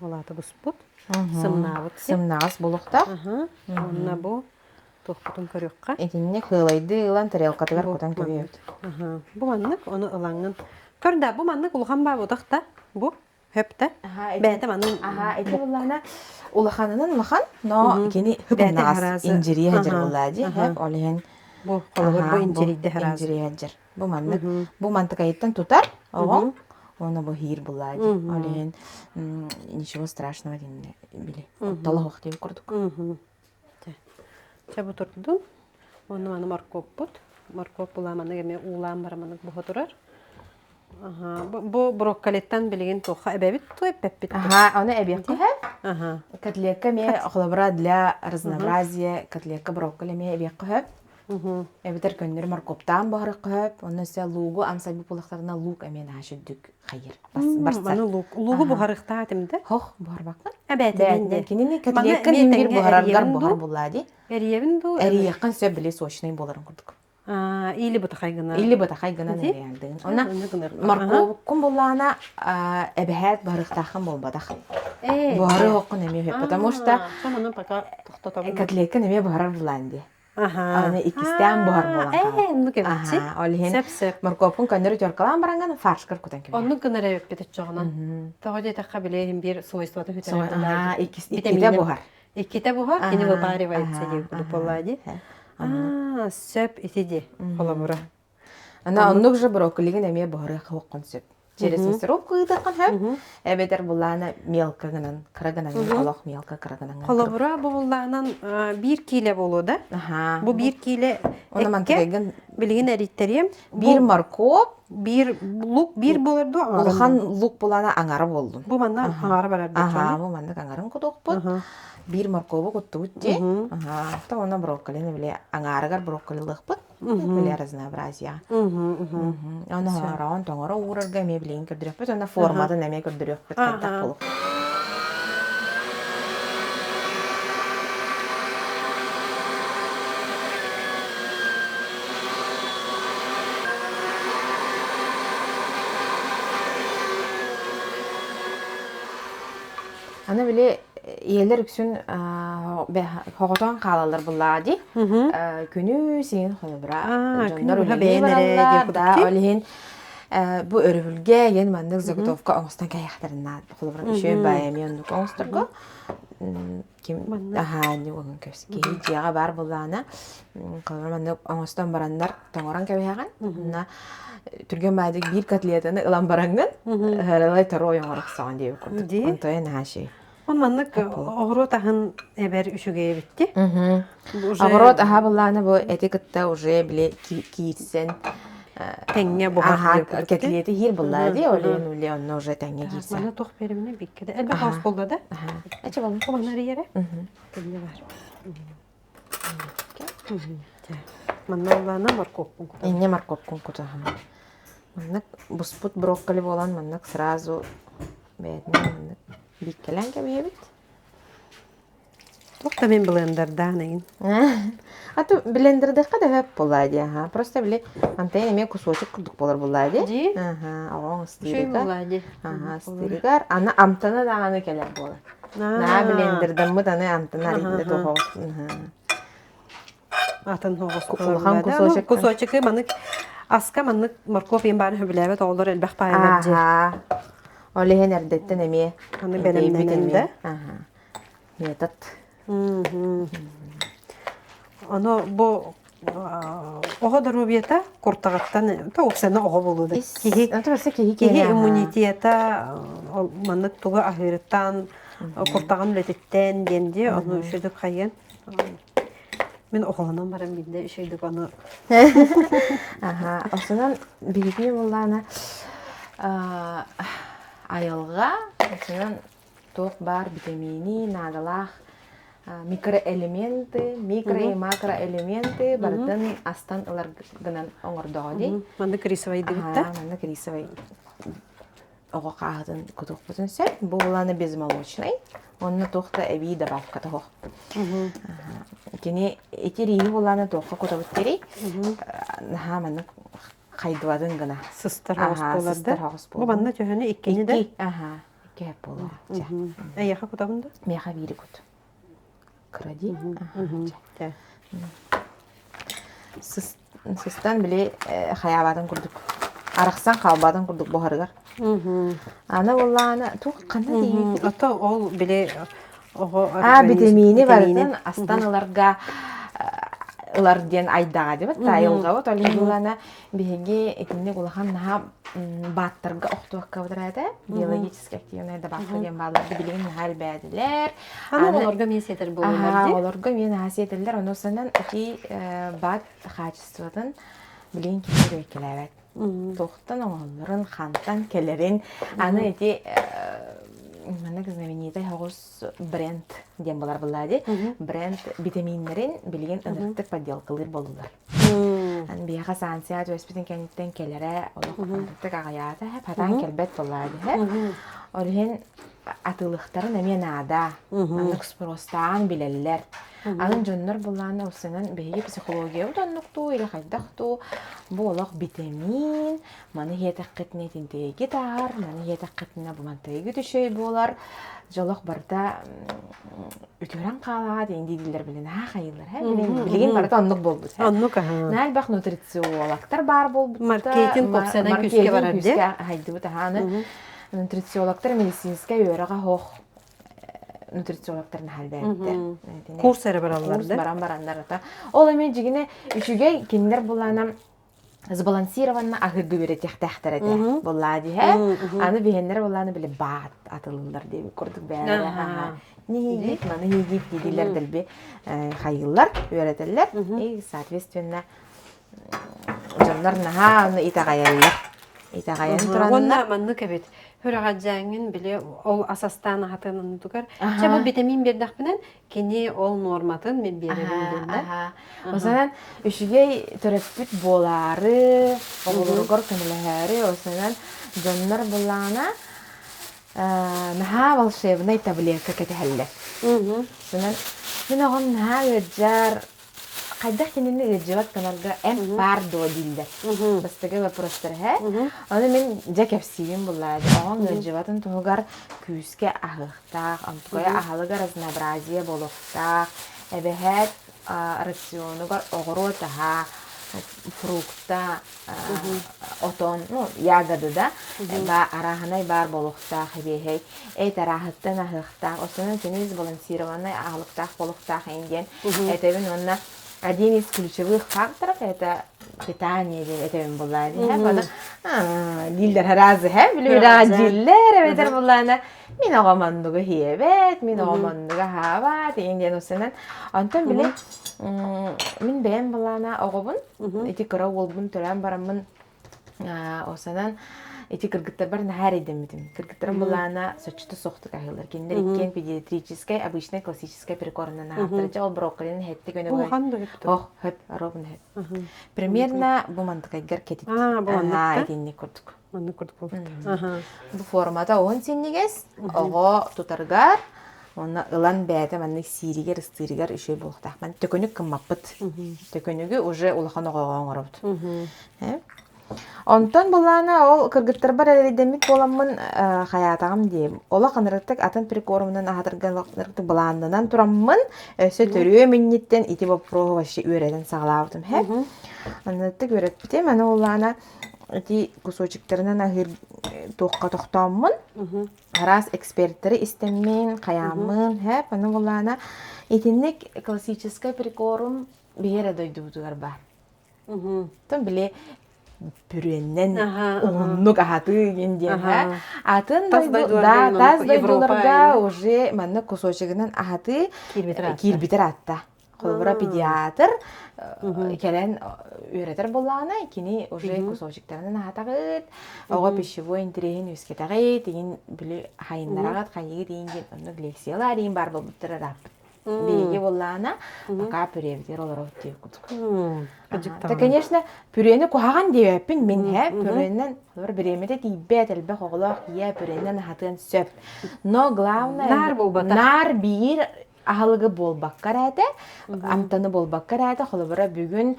Олаты буспут. Сымнагыс булукта. Онна бу тохтун көрөккө. Этинне кылайды ылан тарелкатыгар кутан көбөйөт. Бу маннык оны ылаңын. Көрдө бу маннык улган ба бодакта. Бу höpte. Bäte manın. Ete bullana ulahанынан махан, но кени хыбнаас инжири хажыр буллади. Хеп олен Бу холобур бу инжирийде харазы. Инжирияджер. Бу маннык. Бу мантыкайыттан тутар, оғон. Оны бу хир буллади. Олен ничего страшного динне били. Оттала вақт деп курдук. Чабу турдун. Оны аны морковь бут. Морковь буламаны эме улам бараманы бу турар. Ага, бу брокколиттан билеген тоха эбебит той пеппит. Ага, оны эбек кохеп. Ага. Котлетка ме охлобра для разнообразия. Котлетка брокколи ме эбек кохеп. Эбитер көннөр морковтан бары кохеп. Оны се лугу амсаби пулактарына лук эмен ашыдык хайыр. Барсар. Лугу бухарыкта атымды. Хох, бухар бакка. Эбетинде. Кинини котлетка мен бир бухараргар бухар буллади. Эриевин ду. Эриякын сөп биле сочный боларын курдук. Или бутахай гына. Или бутахай гына неряндын. Она морковь кум буллана эбехет барыктахын болбадах. Бухары окун эме хеп, потому что Саманы пока тохтотабын. котлетка неме бухарар буланди. Ага. Аны икистен бухар булан. Ну кебетси. Олин Сеп-сеп. морковкун көндөрү жоркалан баранган фаршкар кутан кебе. Онну гына ребет битет жоғынан. Тоғыде таққа билейін бір свойствоты хүтәрі. Ага, икисте бухар. Икките бухар, кені выпаривается деп күліп болады. Сөп итиди қоламыра. Ана оннук же брокколиген эме бухары хоккон сөп. Через мясорубку ыдакан хэп. Эбетер булана мелко гынан, кырагынан, олох мелко кырагынан. Қоламыра бұғыллағынан 1 киле болу да. Бұл 1 киле әкке білген әриттерем. Bir морковь, Bir лук, bir болырды аңарын. улхан лук булана аңары болдун. Бұл манда аңары барар. Ага, бу мандык аңарын кудукпут. Bir морковь куттубутти. Ага, та она брокколини биле аңарыгар брокколи лыкпут. Биле разнообразия. Аны харан тоңора урарга эме билен көрдүрөкпүт. Аны форматын эме көрдүрөкпүт кайдак болуп. Аны биле иелер үксүн хоготон калалар буллади. Күнү сен холбра. Жоннор үлебенере да олин бу өрүлгө ен мандык заготовка оңстан каяктарына холбра үшө баймен оңстурго. Ким не огон көски жага бар булана. Холбра мандык оңстан барандар тоңоран кебеган. На түрген майдык бир котлетаны ылан баранган. Харалай тарой оңороксан деп көрдүк. Онтой наши. Он маннык огород ахын эбер үшүгө битти. Огород аха булланы бу этикетте уже биле кийсен теңге бухар. Котлети хир буллады, олен уле онно уже теңге кийсен. Мана тох беримне биккеде. Элбе хас болду да. Ача болду. Команар ере. Теңге бар. Манна улана морковкун кута. Эне морковкун кута. Маннык буспут брокколи болан маннык сразу бетне биккелен кебебит. Тохта мен блендердан эгин. Ату блендерде када хеп боллади, ага. Просто биле антен эме кусочек курдук болор боллади. Ди? Ага, огон Шүй стиригар. боллади. Ага, стиригар. Аны амтана да аны келер болар. На блендерден мы таны амтана ринде тохо. Атын хоғыз Улхан кусочек. Кусочек манык аска манык морковь ем барын хөбіләбет олар әлбәқ пайылар жер. Ага. Олеген эрдеттен эме. Аны бенемненде. Ага. Метод. Аны бу оға дұрубиета куртағаттан та оқсаны оға болуды. Кеге иммунитета манык туға ахиреттан куртаған үлететтен денде оны үшедік қайын. Мен оғаланан барам бінде үшедік оны. Ага. Осынан билги болланы айылға, осынан тоқ бар витамини, нагалах, микроэлементы, микро и макроэлементы бардын астан ылар гынан оңордоғоди. Манды крисовай дегітті? Манды крисовай оға қағыдын күтіқ бұтын сөп. Бұл боланы безмолочный. Онны тоқта әбей добавка тоқ. Кені етерейі боланы тоққа күтіп өттері. Манды қайдывадың гына. Сыстар хағыс боларды. Бұл банда жөһені иккені де? Икки әп болар. Әйеға күтабында? Меға бейді күт. Кради. Сыстан біле хаябадың күрдік. Арақсан қалбадың күрдік бұхарығар. Аны болланы туқ қанды дейін. Ата ол біле... Витамини бардын астан ыларға ларден айдага деп тайылга вот олигулана биһиги итинник улахан наха баттарга охтуакка будрада биологически активнайда баттарген бааларды билигин нахал бәдилер. Аны олорга мен сетер болулар ди. Олорга мен хасиетелер онусанан ити бат качествотун билигин китер экелебет. Тохтан оңолларын хантан келерин аны ити Мана знаменитый хогус бренд дем болар буллади. Бренд витаминнерин билген ыныртык подделкалар болулар. Ан бияга сансият өспитин кенттен келере олук агаята патан келбет буллади. Олген атылыктарын эменада, анык спростан билеллер. Анын жоннор булланы усунан беги психология утаннукту или хайдакту болок витамин, маны хетаккетне тинтеги тар, маны хетаккетне бумантеги түшөй болар. Жолок барда үтөрөн калаа дендилер билен хайылар, билген барда аннык болду. Аннык Нал бак нутрициологтар бар болду. Маркетинг копсадан күскө барар ди. Хайды бутаханы нутрициологтар медицинская өрага хох нутрициологтарын халбәйтте. Курсары баралар да? Баран-барандар. Ол эме жигине үшүгей киндер буланам сбалансированно агырды беретек тахтарады. Буллади, аны бигендер буланы биле бат атылылар деп көрдүк бәре. Неге маны неге дилер делбе хайыллар өретелер. И соответственно жоннор наха итагаялар. Итагаян туранна. Онна манны кебет. Хөрәгәҗәңин биле ол асастан хатынын тугар. Чабы витамин бердәк белән кене ол норматын мен берерим дә. Осанан үшүгей төрөпүт болары, оголоргор кемләһәре, осанан жоннор булана наха волшебная таблетка кетәһәлле. Осанан мен огын наха яҗар Кайдах тенинне җавап каналга эм пардо дилде. Бастыгы вопростар һә. Аны мен җакепсием булады. Аган җаватын тугар күскә агыкта, антуга ахалыга разнообразие болукта. Эбеһәт рационуга огорота, фрукта, отон, ну, ягодада, ба араханай бар болукта, хебеһей. Тарахаттан агыкта, осынан тенис балансированный агылыкта, болукта хәйген. Этебен онна один из ключевых факторов это питание, это было, дилдер разы, билбира диллер, это было, мин огамандуга хиебет, мин огамандуга хава, тинден усенен, антон биле, мин бем булана огобун, эти кара болбун төрән барамын, усенен эти кыргыттар бар нахар идемидим. Кыргыттар булана сочты соқтык ахылар. Киндер иккен педиатрическая, обычная классическая перекорна нахар. Ол брокколин хетти көне бай. Ох, хеп, робын хеп. Примерно бу мантыкай гер кетит. Буландыкта. Этинни көрдүк. Манны көрдүк. Бу формата он сеннигес, ого тутаргар, оны ылан бәте манны сиригер, ыстыригер үшөй болуктак. Мен төкөнүк кыммаппыт. Төкөнүгү уже улахан огоңоробут. Онтон булана ол кыргыттар бар эледемит боламын хаятагым дейм. Ола канырыктык атын прикормунан ахатырганлыктык буландынан тураммын. Өсө төрүө минниттен ити вопрос вообще үйрөдөн сагалабытым. Анаттык үйрөтпүтем. Аны улана эти кусочектарынан ахыр тоққа тоқтаммын. Раз эксперттери истеммен, каямын. Аны булана итинник классический прикорм бере дойдубутугар бар. Тон биле пүреннен оннук ахаты генден. Атын дойдуларга уже манны кусочегинен ахаты кирбитер атта. Колбура педиатр келен үйретер боллана, кини уже кусочектарынан ахатагыт, ого пищевой интереген үскетагыт, деген білі хайындарагат, хайыгы дейінген оннук лекциялар дейін бар болбуттыр араппыт. Беге боллана, пока пүревдер олар өттеу күдік. Да, конечно, пүрені кухаган дейіппін, мен пүреннен біремеде дейбет әлбәк оғылақ, пүреннен ахатыған сөп. Но главное, нар бейір ахалыгы болбаккар әді, амтаны болбаккар әді, қолыбыра бүгін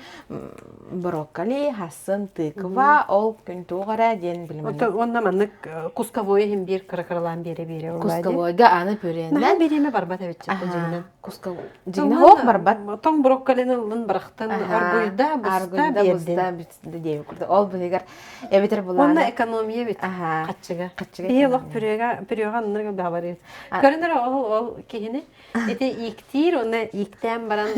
брокколи, хасын, тыква, ол күн туғара ден білімін. Онна маннык кусковой hem bir кыракырлан бере-бере олайды. Кусковойга аны пүреннен. Нән береме барбат әбетчі бұл жегінен? Кусковой. Жегінен хоқ барбат. Тоң брокколinin ұлын бірақтын аргойда, бұста дейі күрді. Ол бұлегер әбетер бұланы. Онна экономия бет қатшыға. Бейелік пүреға аннырға бағабар еді. Көріндер ол кейіні Ити иктир, оны иктен баран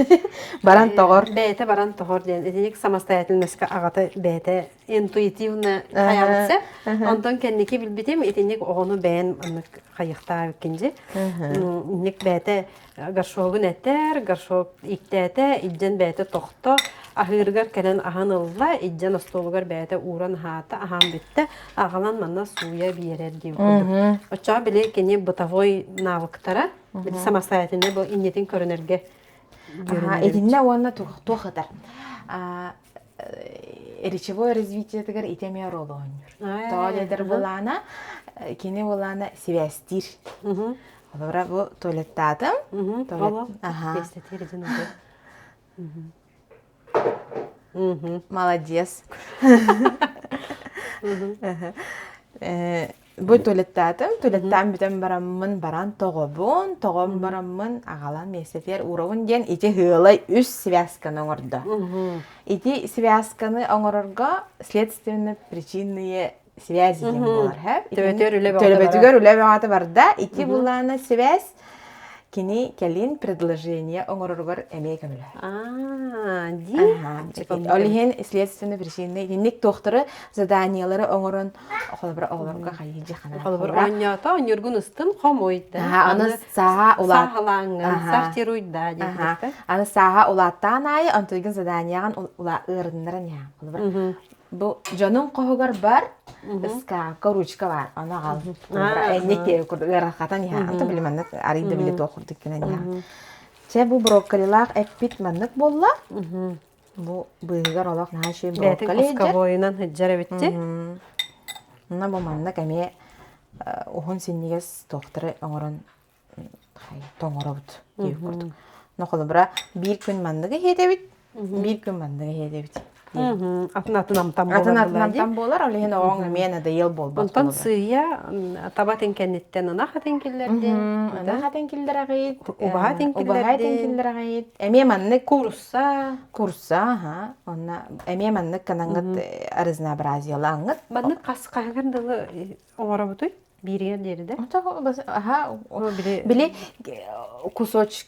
Баран тоғор. бәйте баран тоғор ден. Итиник самостоятельностька агата бәйте интуитивно хаярытса, онтон кенники билбитем, итиник оғыну бәйін қайықта өккенде. Ник бәйте гаршогын әттер, гаршог иктәте, иджен бәйте тоқты, ахыргар кәнен ахан ылла, иджен остолугар бәйте уран хата, ахан бітті, ағалан манна суя бейерер дейм күрдік. Оча біле кене бытовой навыктара, біле самостоятельный бұл иннетін көрінерге görünür. Эдинне уанна тухатар. Речевое развитие тегер итеме ролу оннур. Тооледер булана, кене булана связтир. Олора бу туалеттатым. Молодец. Бу туалеттатым, туалеттан битен бараммын баран тоғобун, тоғом бараммын ағалан месетер уровын ден ити хылай үс связканы оңырды. Ити связканы оңырырға следственные причинные связи ден болар. Төлөбөтүгөр үле бағаты барда, ити булана связь кини келин предложение оңырырғыр эмей көмілі. Олихен следственные причины. Ник тоқтыры заданиялары оңырын оғыларға қайыжы қана. Оғылыр оңята, оныргын ұстын қом ойды. Аны саға улат. Сағалаңын, сақтируйда. Аны саға улаттан айы, онтойгін заданияған ұрындырын я. Бұл жанын қоғығар бар, скапка, ручка бар. Аны ғалым. Әннекте ғырақатан я. Анты біліманнық арайды білет оқырдық кенен я. Че бұл брокколилақ әкпет маннық болла. Бұл бұйығар олақ нашы брокколи. Бәтін құсқа бойынан хүджар өтті. Мұна бұл маннық әме оғын сенегес тоқтыры оңырын тоңыры бұд. Нұқылы бұра бір күн мандығы хедебіт, бір күн мандығы хедебіт. Атын болар, олеген оғын мен әді ел бол. Онтан сүйя табатын кәнеттен анақатын келдерден. Анақатын келдер ағайд. Убағатын келдер ағайд. Әме маннық курса. Әме маннық канаңғыт разнообразиялы аңғыт. Маннық қасы қағырдылы оңара бұтой? Бирия дерде. Били кусоч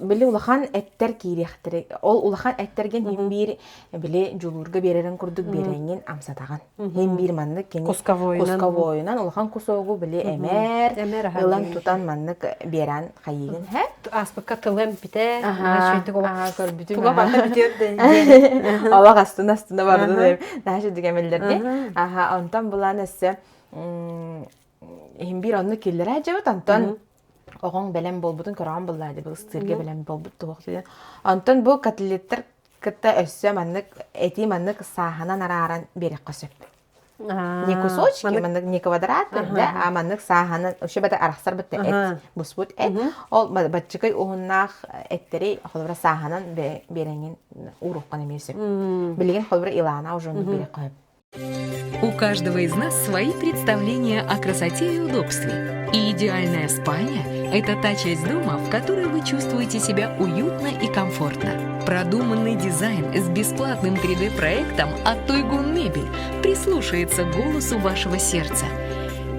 били улахан эттер кирехтер. Ол улахан эттерген хем бир били жулурга беререн курдук беренген амсатаган. Хем бир манны кени кускавойнан улахан кусогу били эмер. Илан тутан манны беран хайыгын хэ. Аспакка тылым бите. Көрбүтүм. Туга бата битёрдө. Алак астына барды деп. Дашы дигемелдерди. Онтан булан эссе Химбир онны киллер әжәбет, антон оғың бәлем болбудын көраған боллайды, бұл стырге бәлем болбуд туғық дейден. Антон бұл котлеттер кітті өссі маннық, әти маннық сағынан араран берек қосып. Не кусочки, маннық не квадрат, а маннық сағынан, өші бәді арақсар бітті әт, бұспут әт. Ол бәтчікай оғыннақ әттері қолыбыра сағынан беренген ұруққан емесіп. Білген қолыбыра илана ұжынды берек қойып. У каждого из нас свои представления о красоте и удобстве. И идеальная спальня – это та часть дома, в которой вы чувствуете себя уютно и комфортно. Продуманный дизайн с бесплатным 3D-проектом от Тойгун Мебель прислушается к голосу вашего сердца.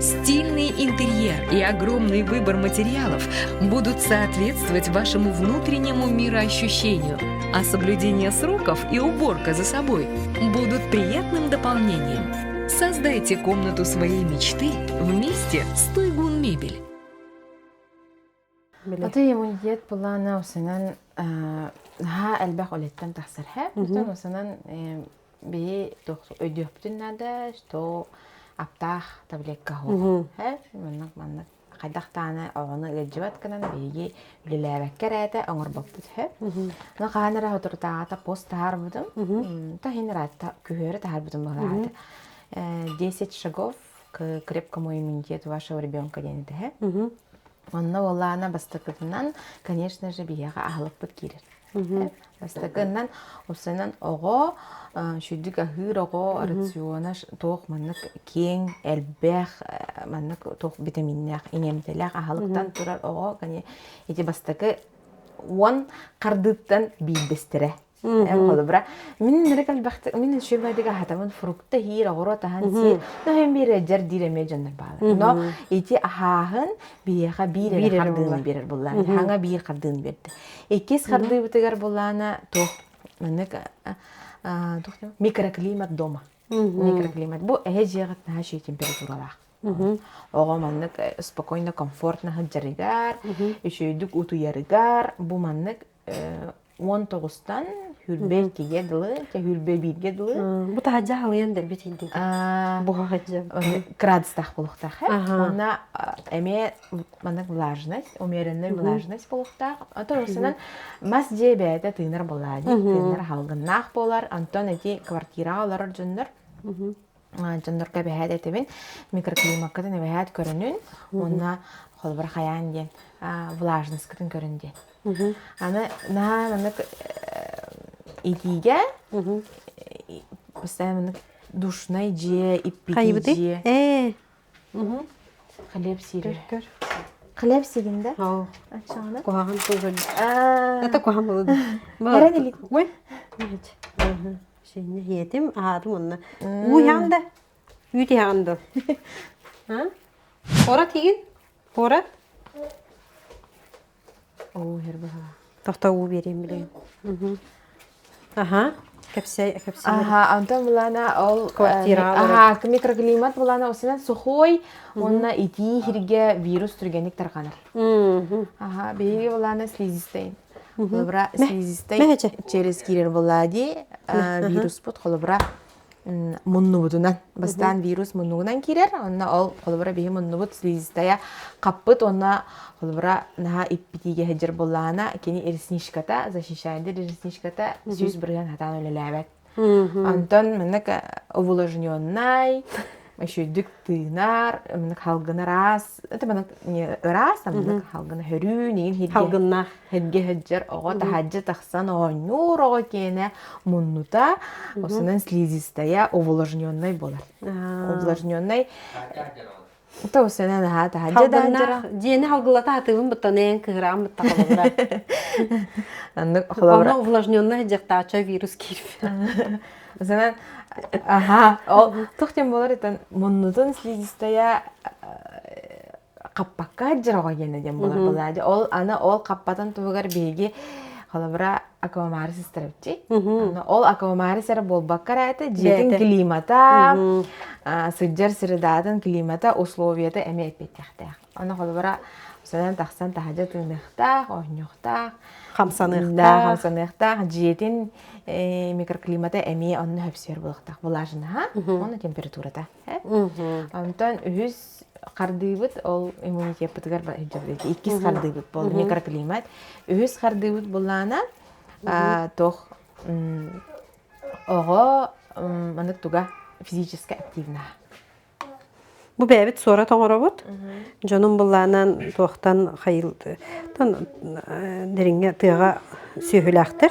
Стильный интерьер и огромный выбор материалов будут соответствовать вашему внутреннему мироощущению, а соблюдение сроков и уборка за собой будут приятным дополнением. Создайте комнату своей мечты вместе с Тойгун Мебель. Аты иммунитет булана усынан әлбәқ олеттен тақсырха. Усынан бей өйдөптін нада, что аптах таблетка хол. Маннық қайдақтаны оғыны ғадживат кынан бейге үліләбәккер әті оңыр баппыд. Ны қағаныра отыртағата пост тағар бұдым. Та хенер әті күйері тағар бұдым бұғыр әті. 10 шагов к крепкому иммунитету вашего ребенка денеді. Онна олана бастықытынан, конечно же, бияға ағылып бұд керер. Бастықынан осынан оғы шүйдік ахыр оғы рациона тоқ маннық кең, әлбәқ, маннық тоқ витаминнәқ, инемтеләқ ағылықтан тұрар оғы, еті бастықы он қардыттан бейбістірі. Холобра. Мен нерекал бахт мен шөбәдәге хатамын фрукта хир агыра таһан си. Но бир җар диреме җаннар бала. Но ити ахаһын бияга бир хардын бирер буллар. Ханга бир хардын берди. Икес харды битегәр буллана то менек микроклимат дома. Микроклимат. Бу җигат на ши температуралар. Ого маннык спокойно, комфортно хаджарыгар, ишөйдүк уту ярыгар, бу маннык 19-тан хүрбе киге дылы, те хүрбе бирге дылы. Бу таһаҗа халыян дер бит инде. Бу хаҗа. Градустах булуктах. Она эме маннык влажность, умеренная влажность булуктах. Атосынан мас жебәдә тыйныр булады. Тыйныр халгыннах болар, Антон эти квартиралар җөннәр. Жоннор кабе хәдә тебен микроклиматка да нәбәһәт көрүнүн, онна холбар хаян ден, влажность кытын көрүнде. Аны наны итиге постоянно душной же иппити же. Хлеб сире. Хлеб сигинде? Ачана. Куаган туган. Это куаган булды. Ярады Ой. Şeyini yedim, ağadım onunla. Uyandı. Yüdü yandı. Horat yiyin. Horat. Oo, herbe. Tahta u vereyim bileyim. Aha. Kepsey. Aha, Антон булана ол квартира. Микроклимат булана осынан сухой, онна ити хирге вирус түргенlik тарганыр. Aha, беги булана слизистейн. Холобра слизистай через кирер буллади вирус бут холобра муннубутунан бастан вирус муннугунан кирер, онна ол холобра беги муннубут слизистая каппыт, онна холобра наха иппитиге хеджер буллана кени ресничката защищает ресничката сүйс бирген хатан өлеләбәт. Антон менек увлажненный, еще диктинар, менек халгына раз, это менек не раз, а менек халгына хөрү, неген хедге. Халгына. Хедге хеджер, ого тахаджы тахсан, ого нур, ого кене муннута, осынан слизистая увлажненный болар. Увлажненный. Это осынан тахаджы данжара. Дені халгылата атығын бұттанен кығырам бұтта қалыбыра. Оны увлажненный жақтача вирус керіп. Осынан Ага, ол тоқтен болар етен мұннутын слизистая қаппаққа жырға генеден болар болады. Ол қаппатын туғар бейге қалабыра аквамарис істіріпчі. Ол аквамарис әрі болбаққар әті жетін климата, сыджар сырыдатын климата условията әме әппеттіқтақ. Оны қалабыра содан тақсан тағажа тыңдықтақ, ойнықтақ, қамсанықтақ, жетін микроклимата әме онны хөпсер болықтақ. Бұлажына, оны температурата. Онтан үз қардыбыт, ол иммунитет бұтығар иккіз қардыбыт болды микроклимат. Үз қардыбыт болана, тоқ оғы мұнық тұға физически активна. Bu bebet sonra toğrabut. Jonun bullanan toqtan xayıldı. Deringe tığa sühülaktır.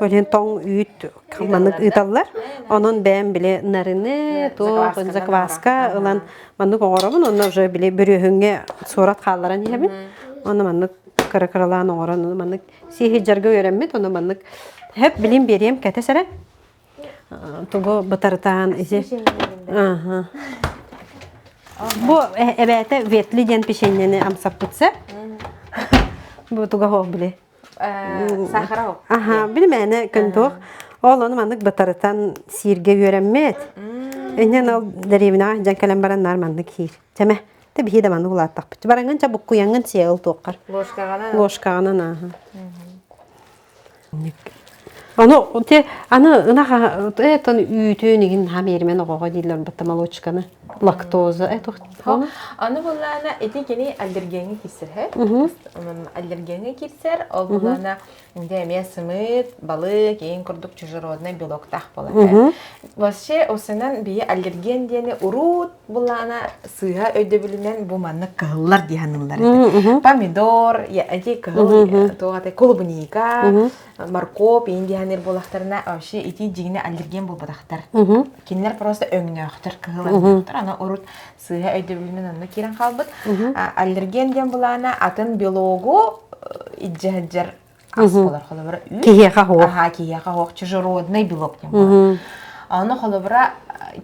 Ölen toң üyt kalmanık ıdallar. Onun ben bile narını, toq, zakvaska ılan manık oğrabın. Onu уже bile bürühünge sorat қалларан ебін. Onu manık kara-karalan oğran. Onu manık sihijjarga öğrenmet. Onu manık hep bilim beriyem ketesere. Toğu batarıtan ise. Aha. Bu ebete vetli den pişenini amsap tutsa. Bu tuğa hoq bile. Sahara hoq. Aha, bilmene kuntuq. Onu manık batarıtan sirge öğrenmet. Enen al derevina jan kalam baranlar manık hir. Teme. Tabi hide manık ulataq. Barangan çabuk kuyangan siyal toqar. Loşkağanan aha. Onu te ana eton ütünigin hamerimen oğa diller batta молочканы. Лактоза, это Аны буллана эти кени аллергияны кисер хэ. Аллергияны кисер, ол буллана инде мясымыт, балык, кейин курдук чужеродный белоктах болар. Вообще осынан бие аллерген дени урут буллана сыга өйдө билинен бу манны кыллар диянылар. Помидор, я эти кыл, тоғаты клубника, морковь, индиянер болақтарына вообще эти жигине аллерген болбадақтар. Кинлер просто өңнөктөр кыллар. Ана урут сыга өйдө билинен аны кирен калбыт. Аллерген ден буллана атын белогу иджаджар ас болар холобра үй. Кие хахо. Ага, кие хох чужеродный белок тем болар. Аны холобра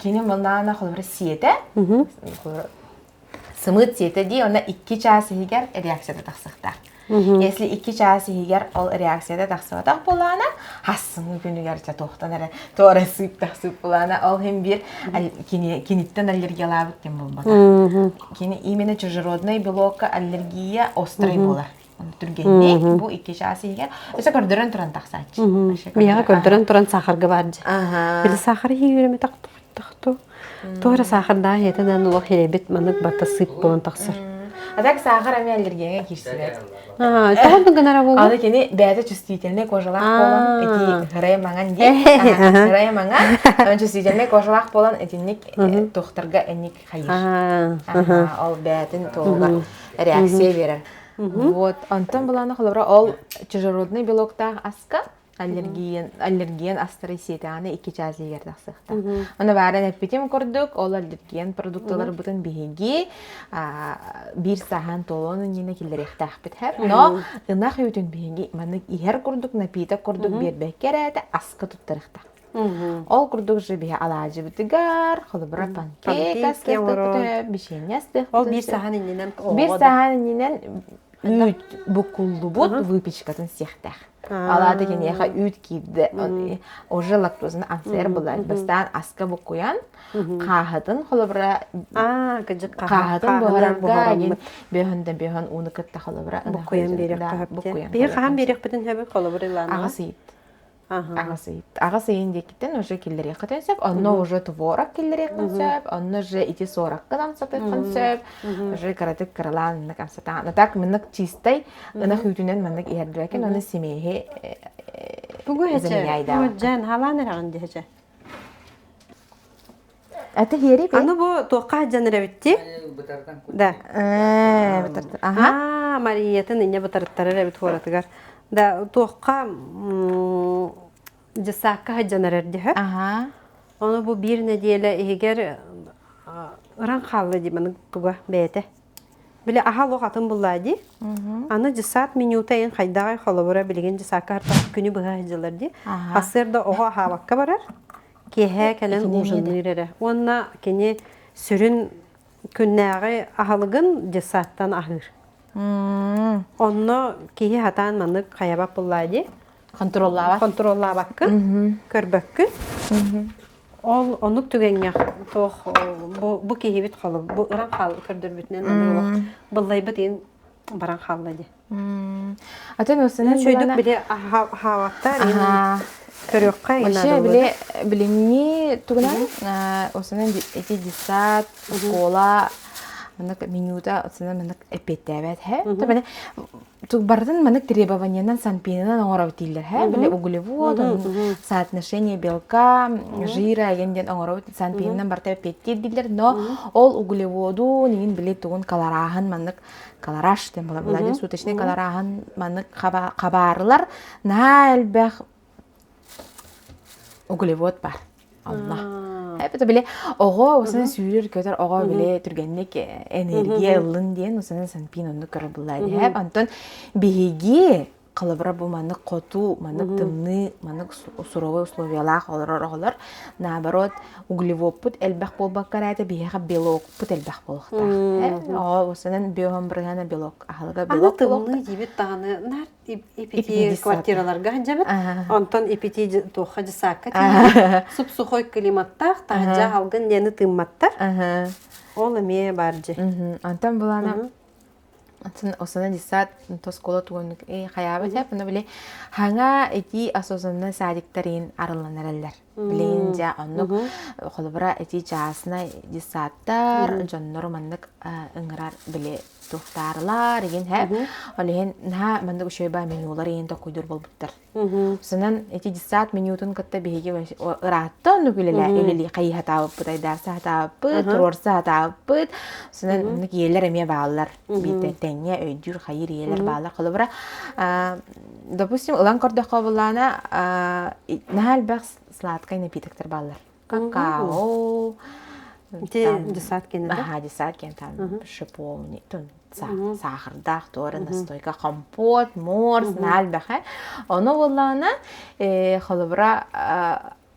кини мына холобра сиете. Сымыт сиете ди, она 2 час егер реакцияда тахсыкта. Если 2 час егер ол реакцияда тахсыкта болана, хассың күнүгер та тохтан тора сып тахсып болана, ол hem bir киниттен аллергиялабыт тем болбата. Кини именно чужеродный белокка аллергия острый болар. Түргеннек бу 2 час егер өсө көрдөрөн туран тахсач. Мияга көрдөрөн туран сахарга баржы. Били сахар хийреме такту. Тора сахарда хетенен улак херебит манык бата сып болон таксыр. Адак сахар эми аллергияга кирсибет. Тоғындың гынара болу? Аны кини бәді чувствительный кожалақ болан, эти хырай маңан дей, хырай маңан, чувствительный кожалақ болан, этинник тоқтырға әнник хайыр. Ол бәдін тоға реакция берер. Вот, антон буланы холобра ол чужеродный белоктағы аска, аллерген астыры сетаны 2 час егер тақсықты. Оны бәрін әппетем көрдік, ол аллерген продукталар бұтын бейге 1 сахан толуны нені келдерек тақпет әп. Но ынақ өтін бейге мәнік ихер көрдік, напиток көрдік бербәккер әді асқы тұттырықта. Ол көрдік жы бейге алажы бітігар, холобра панкейк астық күті, бешене астық. Ол 1 сахан иненен? 1 сахан иненен үйт бұқылды бұд выпечкатын сияқтақ. Алады кенеха үйт кейді. Уже лактозаны ансер бұлайды. Бастан аска бұқуян, қағытын холобра қағытын бұғарарға бейхін уны күтті холобра бұқуян берек қағып. Бейі қаған берек бітін әбі холобра иланы? Ағасыйын декеттен уже келдерек қытын сөп, онны уже творог келдерек қын сөп, онны уже ити сорак қын амсаты қын сөп, уже каратык каралан мінік амсатан. Но так мінік чистай, үнік үйтінен мінік ердірәкен, оны семейге заменяйда. Бұғы жән халаныр ағын дежі? Әті хері бе? Аны бұл тоққа жәнір әбітті? Да. Бұтардан. Мариятын ине бұтарыттары әбіт хоратығар. Да, тоққа жасаққа жәнір әрді. Оны бұл 1 неделя егер ұран қалды деймін тұға бәйті. Біле ахал оғатын бұллады. Аны 10 минута ең қайдағай қолыбыра білген жасаққа артақ күні бұға әжілер де. Асырда оға хаваққа барар. Кеге кәлін ұжыныр әрі. Онына кене сүрін күннәғі ахалығын жасақтан ахыр. Онно кеге хатан маннык қаябап бұллады. Контроллабаққын, көрбөккін. Ол онук түгенге бұ кеге бит қалы, бұ ұран қалы көрдір бүтінен бұллай бұт ең баран қалады. Атын осынан сөйдік біле хаваттар көрөкқа ең білеміне түгінен осынан эти десат, школа, манак минута отсына манак эпеттәбәт һә. Табәне тук бардын манак требованиянан санпинынан оңорау тилер һә. Биле углевод, соотношение белка, жира генден оңорау санпинынан барта эпеттер дилер, но ол углеводу нин биле тугун калараһын манак калараш тем була. Була суточный калараһын манак хабарлар нәлбәх углевод бар. Allah. Это биле ого усан сүйрер көтөр ого биле түргенник энергия ылын диен усан санпин онны көрө булайды. Хеп антон биги кылыбыра бу манык коту, манык тымны, манык суровый условиялар олар. Наоборот, углевод пут элбах болбак карайта бига белок пут элбах болукта. О усан биохимбргана белок, ахалга белок. Тымны дибит таганы нар ипити квартираларга жабат. Антон ипити тоха жасакка. Суп-сухой климаттар тажа алгын нени тымматтар. Ол эме баржы. Антон булана осана дисат тоскола тугонук хаябы теп, но биле ханга эти осознанно садиктарин арыланаралар. Билен жа оннук холбара эти часына дисаттар жоннор маннык ыңгырар биле тухтарлар деген һәп. Олеген на мандык шөйба менюлар ен токуйдур болбуттар. Сонан эти 10 минутын кытта беге ратта нүгүлеле элели кайы хатабы пытайдарса хатабы, турорса хатабы. Сонан мындык елер эме баалар. Битетеңе өйдүр хайыр елер баалар кылыбыра. Допустим, ылан кордох кабылана нахал бак сладкай напитоктар баалар. Какао, Те десат кенде. Ага, десятки там шиповник, сахардах, тоже настойка, компот, морс, нальбаха. Оно волана холовра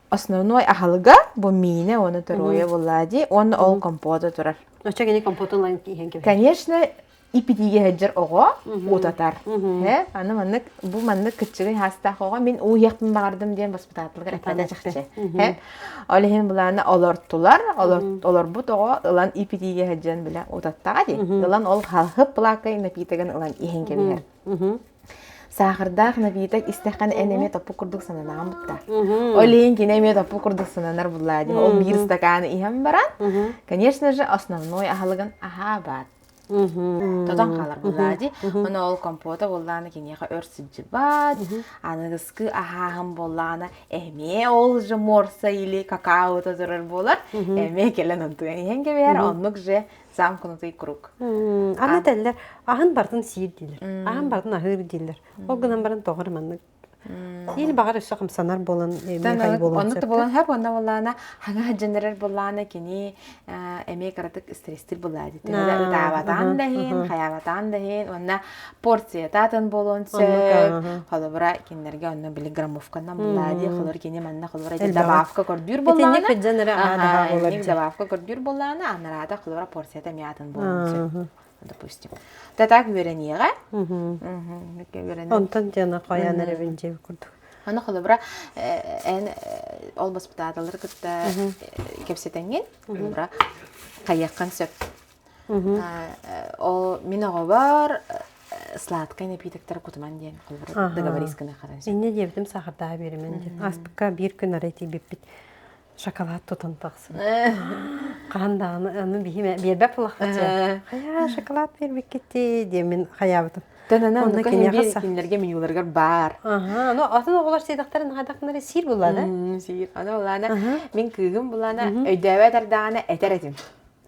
основной ахалга, бо мине, он это роя волади, он ол компота турар. Оча гене компотун лайн киген. Конечно, ипидиге хаджар ого, утатар. Аны маннык, бу маннык кычыгы хастах ого, мен уяктын бардым ден баспытатлыгы рапада чыкчы. Олехин буланы олортулар, олор бут ого, ылан ипидиге хаджан биле утаттага ди. Ылан ол халхып плакай напитаган ылан ихен кебер. Сахардах напитак истехан энеме топу курдук сананаган бутта. Олехин кинеме топу курдук сананар булади. Ол бир стаканы ихен баран. Конечно же, основной ахалыган ахабат. Тодан қалар болады. Оны ол компота болланы кенеға өрсіджі бад. Анығызқы ахағын болланы әме ол жы морса или какао тазырыр болар. Әме келен ұнтыған енге бер, онлық жы замкнутый круг. Аны тәлілер, ағын бардың сиір дейлер. Ағын бардың ағыр дейлер. Ол гынан барын тоғыр манның. Ил багар өсөкім санар болан, мехай болан. Онды болан хәп, онда болана, хаңа дженерал болана кені әме каратык стрестір болады. Таватан дәхин, хаяватан дәхин, онна порция татын болон сөп, холыбыра кенлерге онна білі граммовканнан болады, холыр кені манна холыбыра добавка көрдүр болана. Етенек дженера адаға болар. Добавка көрдүр болана, анарада холыбыра порцията мятын болон сөп. Допустим. Да так веренега. Онтан жана каян эребин жеп курдук. Аны холобра ол баспытаталар кытта кепсетенген. Холобра каяккан сөп. Ол миного бар сладкий напитоктар кутман ден холобра договорисканы харан. Инне жебдим сахарда беремен ден. Аспыкка бир күн арайты биппит. Шоколад тутан тақсын. Қанда аны бербәп ұлақта. Қая шоколад бербек кетті демен қаябытым. Тәнәна оны кенлерге менюларгар бар. Ну атын оғылар сейдақтарын ғадақынары сир болады. Сир. Аны оланы мен күйгім бұланы өйдәуә дардағаны әтер әдім.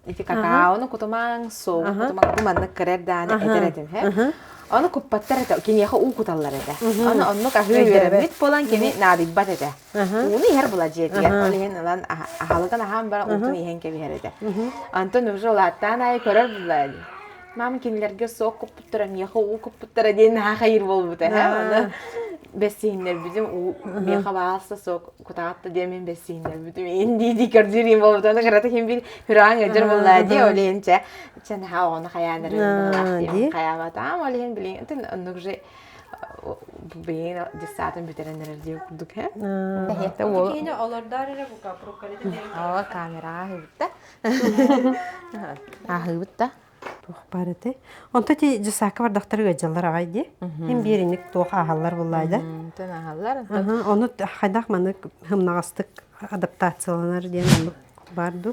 Эти какаоны кутумаң соу, кутумаң куманны кірер дағаны әтер әдім. Оны күппаттар әді, кенеға у куталар әді. Оны онны қағыр өйдерімет болан кені надиббат әді. Уны ер бұла жетігер. Оны ен ұлан ахалыған ахам бара ұлтын ехен кебер әді. Антон ұжы ұлаттан айы көрір бұла әді. Мамы кенелерге соқ күппіттіра, меха у күппіттіра дейін қайыр бол бұты. Бәссейіндер бүдім, меха бағалса соқ күтағатты демен бәссейіндер бүдім. Енді көрдірейін бол бұты. Оны қыраты кем бір хүран өдір бұла әді. Олейін чә, чән оны қаяныр қаябатам. Олейін білейін. Онық жай бейін десатын бүтеренер деу күрдік. Кейіне олардар әрі бұқа прокалеті дейін. Оға камераға хыбытта. Ахыбытта. Тух барыты. Онта ти жысақы бардақтары өджалар ағайды. Hem берінік тух ағалар болайды. Төн ағалар. Оны қайдақ маны хымнағастық адаптацияланар дейін барды.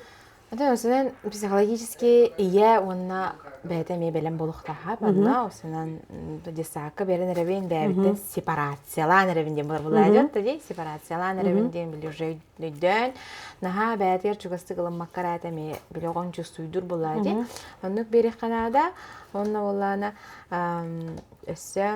Это осынан психологически ие онна бәтеме белем болуқтаға бана осынан десақы берен ревен бәбіттен сепарациялан ревенден болады. Сепарациялан ревенден білі уже өйден. Наха бәтер чугасты қылым маққар әтеме білі оған жүстүйдір болады. Онық берек қанада, онна олана өсі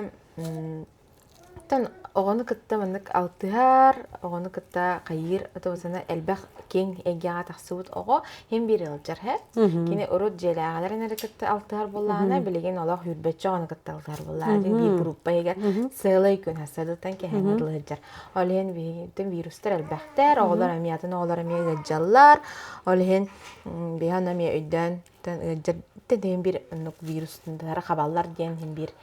тон оғаны кытта мынык алтыхар, оғаны кытта қайыр, это осына әлбәқ кен эгеға тақсыбыт оғы, хем бір елджар, кені ұрыт желағаларын әрі кытта алтыхар болағына, білеген олақ үрбетші оғаны кытта алтыхар болағына, бір группа егер сылай күн хасадыттан кәхен ұрлығыджар. Олеген бейгентін вирустар әлбәқтер, оғылар әмиятын оғылар әмия ғаджалар, олеген бейхан әмия өйден, тән бір вирустындары қабалар ден бір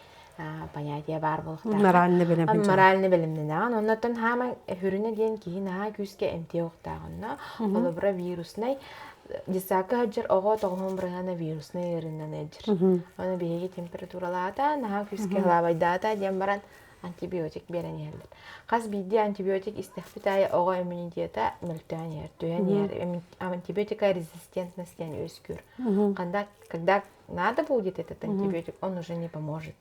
понятие бар болуқтар. Моральны білімден. Моральны білімден аған. Оннаттан хама хүріне ден кейін аға күске әмте оқтағынна. Олы бұра вирусынай. Десақы хаджар оға тоғын бұрғана вирусынай ерінен әджір. Оны бейге температуралата, аға күске ғылабайдата ден баран антибиотик берен елдір. Қас бейде антибиотик истәқпітайы оға иммунитета мүлттен ер, түйен ер. Антибиотика резистентностен өскүр. Когда надо будет этот антибиотик, он уже не поможет.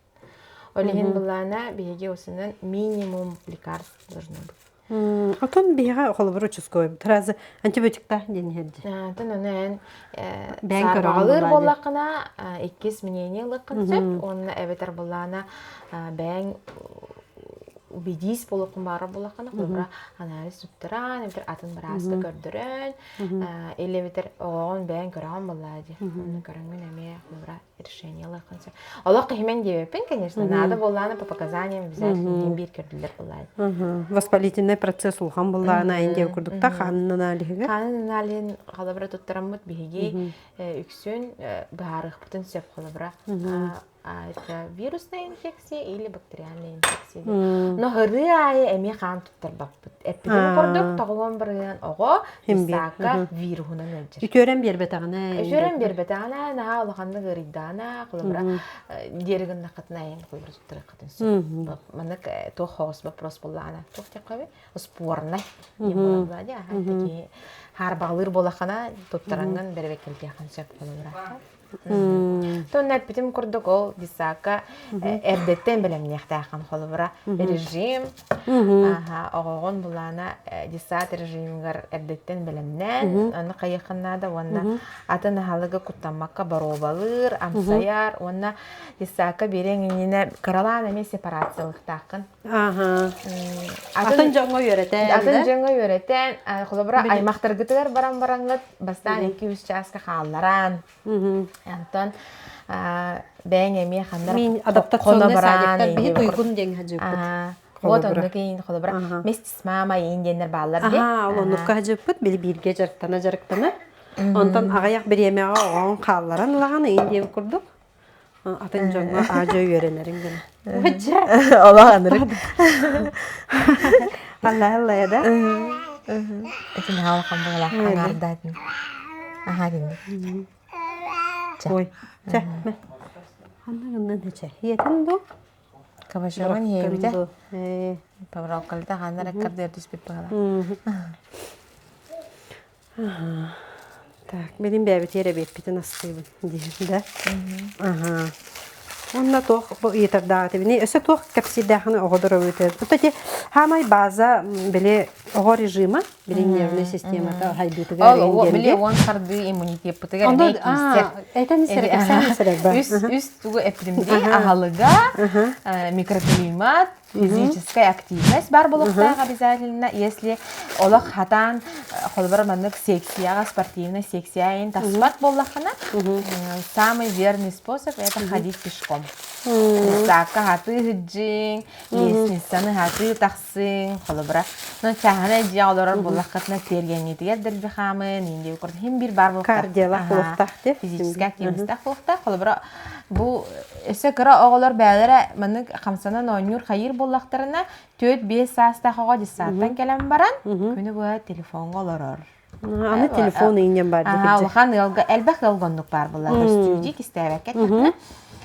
Олеген бұлана бейге осынан минимум лекарств должно быть. Алтон бейге қолыбыр учуской. Тұразы антибиотикта денеді. Тон онын сарбағалыр болақына 2 мнение лықын сөп. Онына әветер бұлана бәң убедись полукун бары болақана холбра анализ туттаран битер атын бараста көрдөрөн или битер оон бен көрөн боллади оны көрөнгөн эме холбра решение лаканса Аллах кемен дебепин конечно надо болланы по показаниям обязательно бир көрдүлөр боллади воспалительный процесс улхан буллана инде курдукта ханнана лиге ханналин холбра туттараммыт биги үксүн баарых бүтүн сеп холбра это вирусная инфекция или бактериальная инфекция. Но хырыае эми хан туттарбаппыт. Эпидем кордук тагылан бирген ого сака вирусунан өҗөр. Үтөрен бербетагына. Өчөрен бербетагына на алганды гыридана кылыбра дереген накатнайын кылыбра туттар кытын. Манак то хос вопрос булана. Тохте кабы спорна. Немалади таки har bağlır bolakana tuttarangan berbekelti hansep kılыбра. Тоннат битим курдук ол дисака эрдеттен белем нехтахан холбра режим огон булана дисат режимгар эрдеттен белемнен аны кайыкнада ванна атын халыгы куттамакка баробалыр амсаяр ванна дисака береңине каралана ме сепарациялыктакын атын жаңга йөрөтен холбра аймактаргытыгар баран-барангыт бастан 2-3 часка халларан Антон бәң эме хандар мен адаптационный садиктер бит уйгун ден хажыппыт. Вот он кейін холбра вместе с мамой инденер баллар де. Олонукка хажыппыт били бирге жарыктана. Онтон агаяк бир эмега оң калларан лаганы индеп курдук. Атын жоңга ажы үйренерин гена. Вача. Олаганыр. Алла да. Этин халкам була хангардатын. Динди. Ой. Ча. Ханнагындан нече. Йетин ду. Кабашаман ебите. Павралкалда хандар эккардер түспеп бала. Так, benim bebet yere bepiti nasıl diyeyim de. Onunla toh bu yeter dağıtı beni. Öse toh kapsi dağını oğudur öğütür. Öteki hamay bazı böyle oğu rejimi, böyle nervli sistemata haydutı görüyen bile on kardı immunite pıtıgar ne kiste. Eten istek Üst tuğu epidemide ahalıga mikroklimat, физическая активность бар болуктага обязательно, если олох хатан холбар маннык секцияга, спортивная секцияйын таспат боллахана, самый верный способ это ходить пешком. Сака хаты хыджин, лестницаны хаты тахсын, холбара. Но чахана жия олорор боллахатна тергенетигер дербихамын, инде укорд хим бир бар болуктар. Кардиолог болуктар, физическая активность болуктар, холбара. Бу эсе кыра оголор бәләре маны хамсана нонюр хайыр боллактарына 4-5 саатта хага дисаттан келем баран күнү буя телефонга олорор. Аны телефон инен бар дип. Алхан ялга элбах ялгонлук бар булар. Студик истебекет.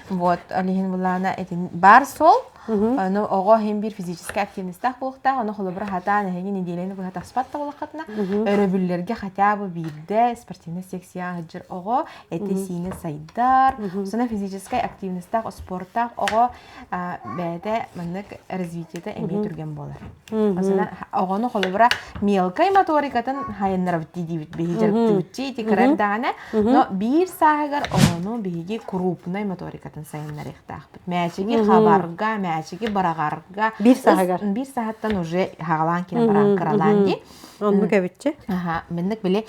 Вот, алихин булана этин бар сол. Но ого хем бир физическая активность болукта, аны холобра хатан хеги неделени бу таспатта болакатна. Өрөбүллерге хотя бы бирде спортивный секция хаджыр ого эти сине сайдар. Сона физическая активность спортта ого бәдә мындык развитиеде эме түрген болар. Сона огону холобра мелкой моторикатын хайыннарбыт дибит бейжер түчи тикрардана, но бир сагар огону бейги крупной моторикатын сайыннарыктак. Мәчеги хабарга Ачиги барагарга bir сааттан уже хагалан кире баран кыраланди. Онну кебитче. Менник биле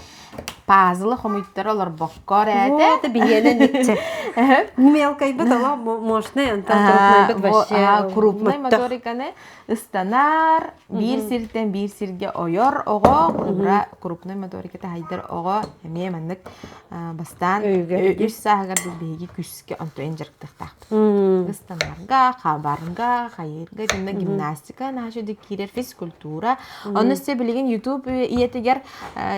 пазлы хомуйттар олар боккор эте. Это биенен дитче. Мелкой бытала мощный антон крупный бит вообще. Крупный моториканы станар бир сиртен бир сирге ойор ого крупный моториката хайдар ого эме менник бастан 3 саагар беги күскө онто энжерктактак. Станарга хабарга хайырга жана гимнастика нашуды кирер физкультура. Оны се билген YouTube иетегер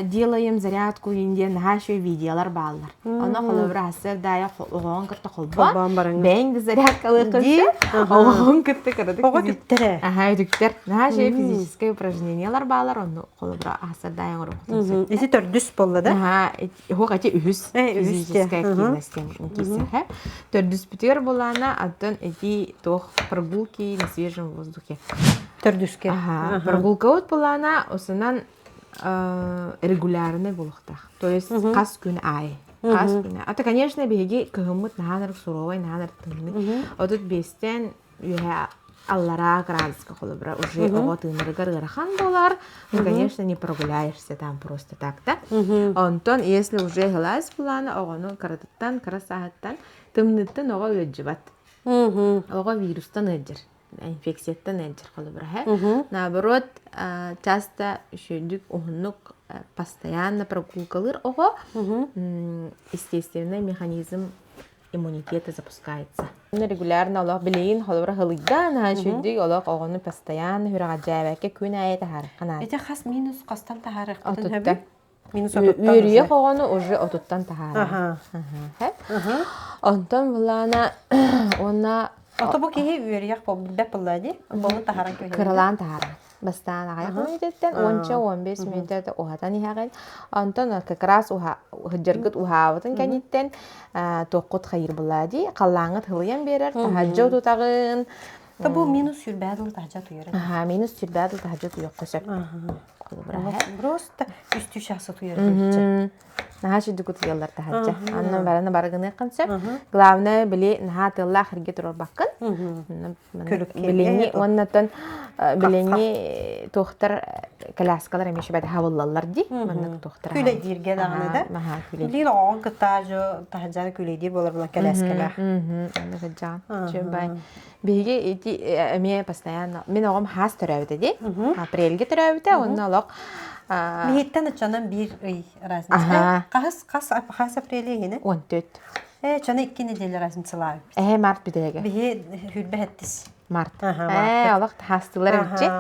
делаем зарядку инде нашу видеолар баллар. Оны холобра хасыр дая огон кырта холба. Бен зарядкалы кылса огон кырта кырдык. Ого диттер. Дүктер нашу физическое упражнениялар баллар. Оны холобра хасыр дая ору. Эти төрдүс болду да? Хогачы үз физическая активность кисе. Төрдүс бүтер болана аттан эти тох прогулки на свежем воздухе. Төрдүскө. Прогулка от болана осынан регулярный болуктах. То есть кас күн ай. Кас күн. Ата конечно беги кыгымыт наханыр суровай наханыр тынны. Отут бестен юха аллара градуска холобра уже огот инрыгарахан болар. Ну, конечно, не прогуляешься там просто так, да? Антон, если уже глаз плана, огону карататтан, карасахаттан, тымныттан ого өджибат. Ого вирустан өджир. Инфекцияттан өджир холобра. Наоборот, часто шүйдік ухуннук постоянно прогулкалыр ого естественный механизм иммунитета запускается. Регулярно олох билейин холобра хылыгдан шүйдік олох огону постоянно хүрагажабаке күн айета харқанат. Это хас минус қастан тахарық. Отутта. Минус отуттан. Үрие огону уже отуттан тахара. Онтон булана онна Ото бу кеһи үрияк беп буллади. Болу тахаран көһи. кырылан тахара. Бастан агай хөнөтен 10-15 минутта ухатан иһагын. Онтон как раз уха хыжыргыт ухаватын кенеттен тоққут хайыр буллади. Қаллаңыт хылыян берер. Тахаджо тутагын. Та бу минус сүрбәдил тахаджа туйыр. Минус сүрбәдил тахаджо туйыр косап. Просто үстү шахсы туйыр. Нахаши дукут яллар тахаджа. Анна барана баргыны кансеп. Главное били наха тылла хирге турар баккын. Билени оннатан билени тохтар каляскалар эмеш бад хаваллалар ди. Манна тохтар. Күле дирге даганы да. Маха күле. Лил он кытажо тахаджа күле дир болар була каляскалар. Анна гаджан. Чөбай. Биге эти эме постоянно. Мен огам хас төрөбүтэ ди. Апрелге төрөбүтэ онна лок Михиттен ачанан бир ый разница. Кас апреле гене. 14. Чана 2 неделя разницалар. Март бидеге. Бие хүрбәттис. Март. Алак хастылар эмчи.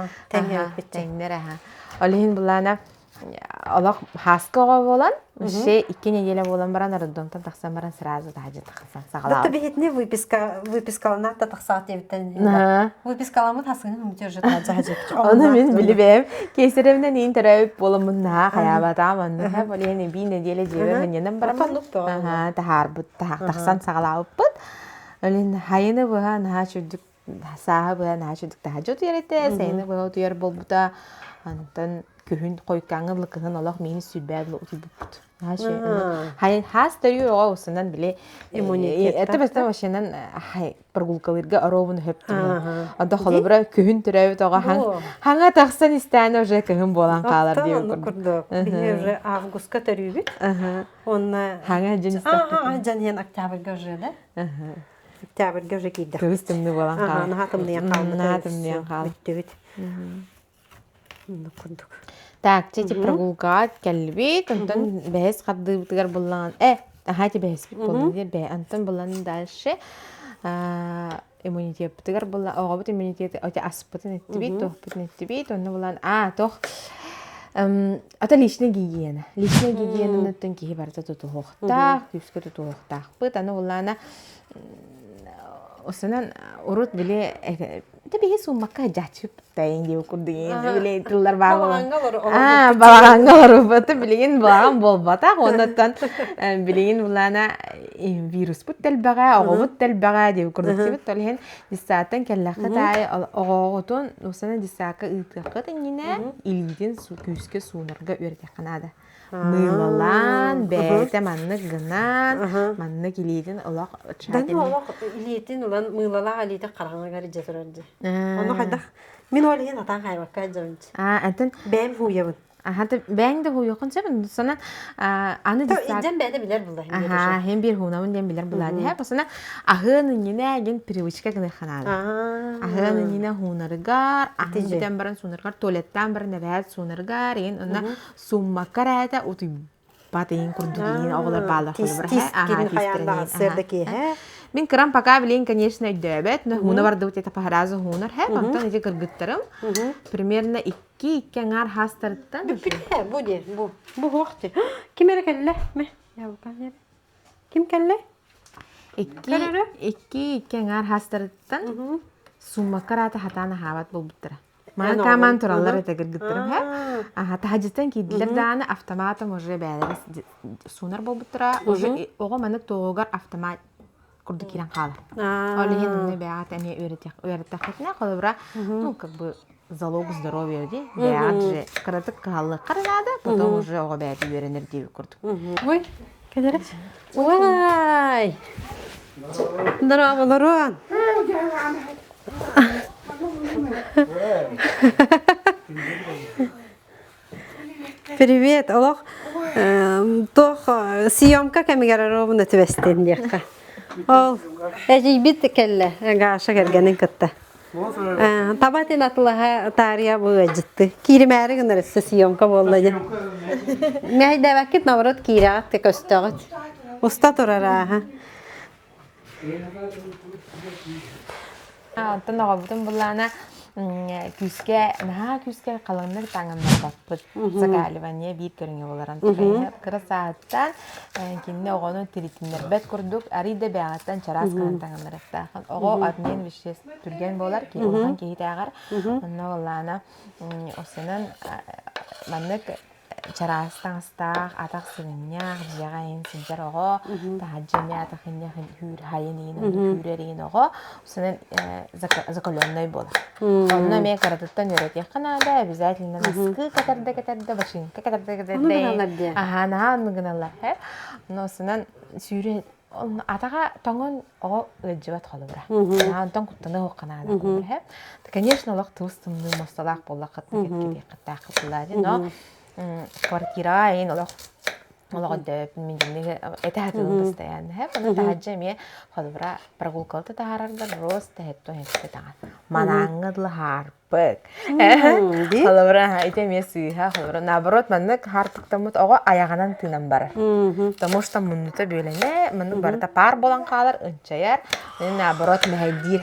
Теңнер. Олин булана алак хаскага болан. Ше 2 неделя болан баран роддомтан таксан баран сразу тахажа тахсан сагалаа. Да бихитне выпискалана та таксат евтен. Выпискаламы тасын мөтөжө тахажа. Оны мен билбем. Кесеревнен интереп боламына хаябатам аны. Хеп олени 1 неделя жебе менен барам. Тахарбут таксан сагалааппыт. Олин хайны буга нахачудук саха буга нахачудук тахажа туярете. Сейни буга туяр болбута. Антан күһүн койкаңылыкын алак мени сүбәдле утубут. Хай хастырю оосынан биле иммунитет. Это бестен машинан хай прогулкаларга аровун хөптү. Анда холобра күһүн төрөбү тога ханга таксан истәне уже күһүн болан калар дип курдук. Бие уже августка төрүбүт. Онна ханга жинис. Жанен октябрьга уже да? Октябрьга уже кийди. Күстүмнү болан калар. Нахатымны калды. Нахатымны калды. Бүттүбүт. Так, чети прогулка келбит, антон бэс каддыгар булан. Ахати бэс булан бе антон булан дальше. Иммунитет тыгар булан. Огобут иммунитет оте аспытын эттибит, тохпытын эттибит, онна булан. Тох ата личная гигиена. Личная гигиена нөттөн кихи барта тутухтак, түскө тутухтак. Быт аны булана осынан урут биле Tapi sumaka jachip tayang di ukur dingin, beli telur bawang. Balangal rupa bilingin bawang bol bata, konatan bilingin bulana virus putel baga, putel baga di ukur dingin tolihin disatan kelak tay, ogotun usana disaka itkak tingina ilidin küske sunarga üretekan ada. Mılalan, bete manlık gınan, manlık ilidin olak çatin. Ben olak ilidin olan mılala ilidi karağına gari ceturunca. Onu haydak. Min olihin atan hayvakka jönç. Anten ben huyabın. Hatta ben de huyakın sebin sana anı disak. İncen ben de bilir bulla. Hem bir hunamın dem bilir bulla. Hep sana ahın yine gen привычка gene xanada. Ahın yine hunargar, ahın biten baran sunargar, tualetten baran nebat sunargar, yen ona summa karata uti batin kurduyin oğlar bağlar olur. Тискин hayanda serdeki he. Min kıram pakabilin конечно ödebet, ne huna var da ta paharazı hunar he, ondan önce kırgıtlarım. Примерно 2 ngar hastarıttan. Bu diye bu vakti. Kim era kelle? Me ya bukan ya. Kim kelle? 2 ngar hastarıttan. Summa karata hatana havat bulbuttara. Man kaman turallar ete kırgıtlarım he. Tahacıtan ki dillerden avtomatom уже bäler sunar bulbuttara. Уже oğa manık toğgar avtomat kurdu kiran kalır. Олиhin onu бәгат әме öğretекетine kalыбра, ну как бы залог здоровья ди. Бәгат же кырытык каллы карынады, потом уже оға бәгат öğrenir дип курдук. Ой, кедерет. Ой. Здорово, Лоран. Привет, Олох. Тох съемка камераровна твестен дияка. Ол эжибит келле гаша кергенин кытта. Табатын атылаха тария буажытты. Киримәре гынырсы съемка боллады. Мәйдә вакыт наоборот кират көстөгөт. Уста турара. Антон оғабытын бұллана күске қалыңнық таңындар баппыт. Сақалывания бейт көріңе боларан. Кыры сааттан кенне оғының тіритіндер бәт күрдік, арыйда бәғаттан чарас қалың таңындар ақтақын. Оғы адмен вишес түрген болар, оған кейт ағар. Онна боллана осының маннық чарастан астақ, атақ сығынняқ, жияға ең сінтер оғы, тағаджеме атақ енне хайын еңін хүререген оғы, осының закаленной болар. Онна мен қаратыттан өретек қанада, обязательно наскы кәтәрді, башинка кәтәрді. Наға гыналар. Осының сүйре атаға тоңын оғы өджібат қолы бұра. Антон құттыны оққанада қолы бұра. Конечно, олақ тұвыстымды мосталақ болақ қыттақ но квартира ин олог дөп мен жинеге этаатын постоянно бана тахаджа ме холбра прогулкалта тахарарда рост хетто таган манаңгыдлы харпык холбра ите месиха холбра наоборот маннык харпыктамыт ого аягынан тынам бар потому что мунута бөлене мунук барда пар болан калар ынчаяр наоборот мехдир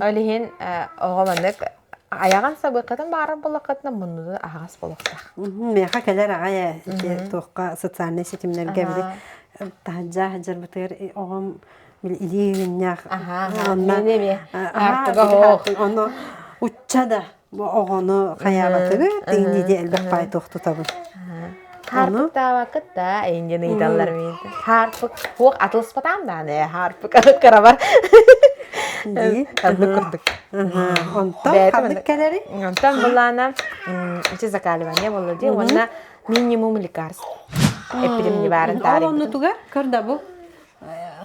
олихин ого маннык аяған сабықатын бары болақытына мұнды ағас болақтақ. Меха кәлер ағая тоққа социальный сетімдерге білі тағджа жар бұтығыр оғым илігінняқ. Менеме артыға оқ. Оны ұтча да оғыны қаябатығы дейінде де әлбәқ бай тоқты табын. Харпықта вақытта әйінден ұйдалар мейді. Харпық оқ атылыс батам да, харпық қарабар. Кадды күрдік. Онтан қаддық кәлері? Онтан бұлана закаливание болды де, онна минимум лекарств. Эпидемия барын тарихты. Ол оны тұғар көрді бұл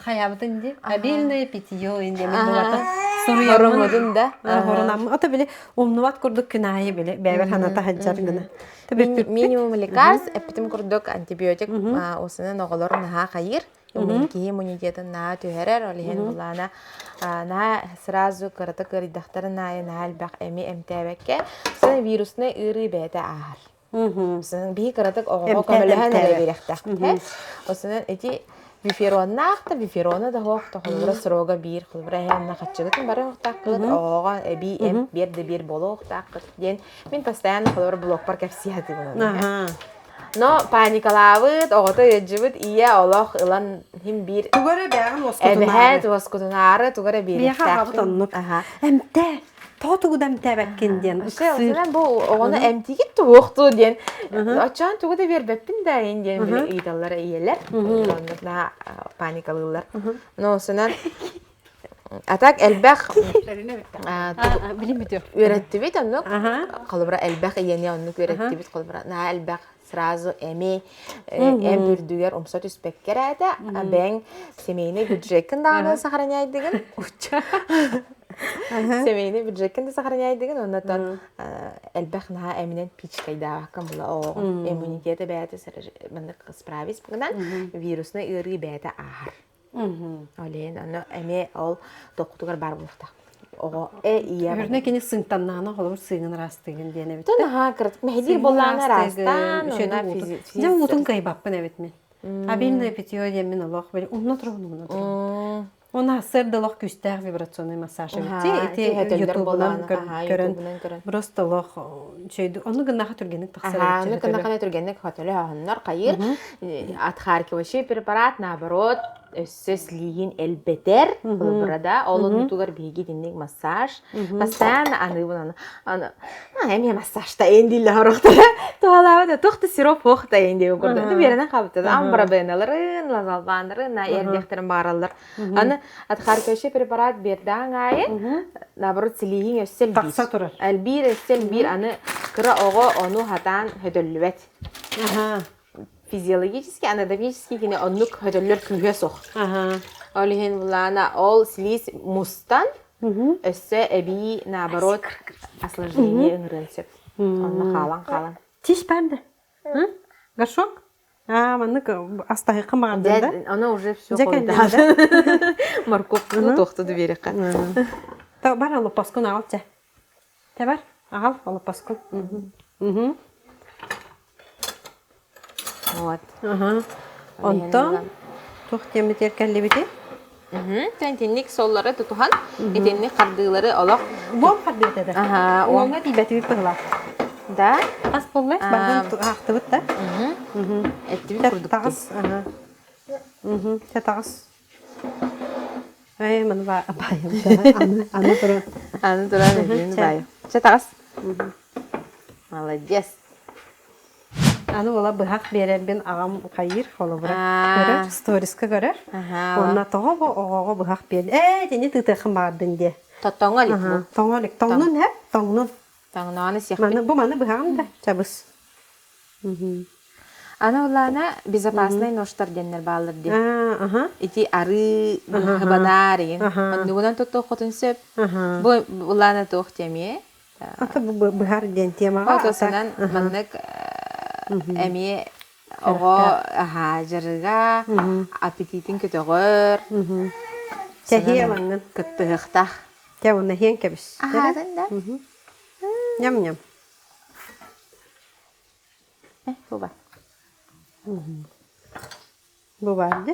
қаябытын де, обильное питье инде мен болатын. Хорумудun da. Хорунам. Ата биле умнуват курдук күнайы биле. Бәбер ханата хаджар гына. Минимум лекарств, эпидем курдук антибиотик, осының оғылыр наға қайыр. Иммунитет иммунитетін наға түйерер, олеген бұлана наға сразу кырыты кырыдақтары наға әлбәқ әме әмтәбәкке. Осының вирусны үрі бәді ағар. Осының бей кырытық оғыға көміліған әлі беректақ. Осының әті бифероннақта, биферона да хоқта холбра срога бир, холбра хәмна хатчыгытын бары хоқтаққыт, оға әбі әм берді бир болу хоқтаққыт. Ден мен постоянно холбра блокпар кәпсияты бұны. Но паникалавыт, оғыты өджібіт, ие олақ ұлан хим бир... Туғары бәғын оскутынары. Әбіхәт оскутынары, туғары беректақ. Бияға ғабыт оннып. Әмтә, тоғытығыда әмтә бәккенден. Осынан бұл оғыны әмтеге туғықты ден. Очан туғыда бер бәппін дайын ден білі ұйдалары иелер. Онықна паникалылар. Но осынан... Атак әлбәқ өретті бет онық. Қалыбыра әлбәқ иене онық өретті бет қалыбыра. На әлбәқ сразу әме бүрдігер ұмсат үспеккер әді. Бәң семейні бюджекін дағаны сақараняйдығын. Семейні бюджекін де сақараняйдығын. Оннатан әлбәқ на әмінен пичкайда баққан бұла оғын. Иммунитеті бәді справис бұғынан вирусны үргі бәді ағар. Олен, аны әме ол тоқтығар бар болықтақ. Оғы ия бар. Өріне кені сыңтаннағына қолыр сыңын растығын дейін әбетті. Тұнаға қыртық мәйдер болағына растан. Жем ұтын қайбақпын әбетмен. Обильное питье демен олақ бәлі. Ұнна тұрғын. Оны асырдылық күстәғ вибрационный массаж әбетті. Эти ютубынан көрін. Просто олақ жөйді. Оны ғыннаға түргенік тақсыр әбетті. Оны ғыннаға түргенік хотелі ағынлар қайыр. Атхаркиваши препарат, наоборот, өссөс лейін әлбетер. Burada. Олын ұтуғар бейге деннік массаж. Постоянно аны бұнаны. Әме массажта әндейлі ғырықтары. Туғалауыда тұқты сироп оқта әндеу көрді. Берінен қабыттады. Амбара бәйналарын, лазалбандарын, ердектерін бағаралар. Аны атхаркиваши препарат берді аңайы. Наоборот, лейін өссел бір. Тақса тұрар. Әлбір өссел бір. Аны кыра оғы оны хатан хөдөллүбет. Физиологически, анатомически оннук хөдөллөр күнге соқ. Олихин бұлана ол слиз мустан Өссө эби наоборот осложнение ыңырынсып. Онна қалан. Тиш барды. Горшок? Маннык астағы қымағандың да? Она уже все Жекелден, қойды. Морковку тоқтыды береқа. Бар лопаскун ағал жа. Те бар? Ағал лопаскун. Вот. Онтон тух темитер кәлі бите? Тәнтенник соллары тұтуған, етенник қардылары олақ. Бом қарды бітеді. Оңға дейбәті біп бұғылар. Да? Ас болы, бардан ақты бұт да? Әтті біп күрдік. Тағыз. Тағыз. Ай, мұны байым. Аны тұры. Аны тұран әдейін байы. Тағыз. Молодец. Аны ола бұғақ берер бен ағам қайыр, қолы бұрақ көрір, сториска көрір. Онна тоға оғаға бұғақ берді. Дені тұтықын бардың де. Тоңға лик бұл. Тоңға лик. Тоңнын әп, тоңнын. Тоңнаны сияқ. Бұл маны бұғағым да, чабыз. Ана олана безопасный ноштар деннер балыр де. Ити ары хабанар еген. Оннугунан тұтту қотын сөп. Бұл олана тоқ теме. Ата бұғар ден темаға. Отосынан маннык әме оғы жарыға аппетитін көтіғыр. Тәхие маңын. Күттіғықтақ. Тә оны хен кәбіс. Ахадан да. Ням-ням. Бұл ба. Бұл барды.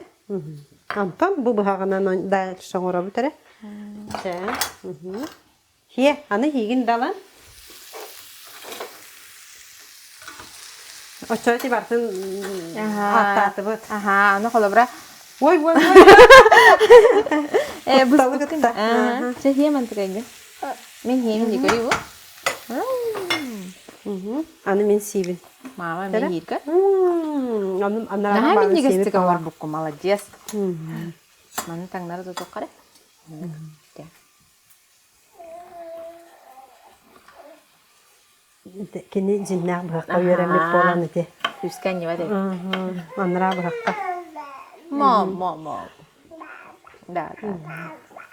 Антон бұл бұғағынан дәл шоңыра бұтыры. Хие, аны хейгін далан. Очоти бартын аттаты бұд. Аны қолы бұра. Ой. Бұсталы күтті. Че хие мантыға енді. Мен хиемін де көрей бұл. Аны мен сейбін. Мама, мен хейіркі. Наға мен негістігі бар бұққы, молодец. Маны таңнары тұтық қары. Кені жиннақ бұғаққа өремек боланы де. Үскен не бәді? Аныра бұғаққа. Мо. Да.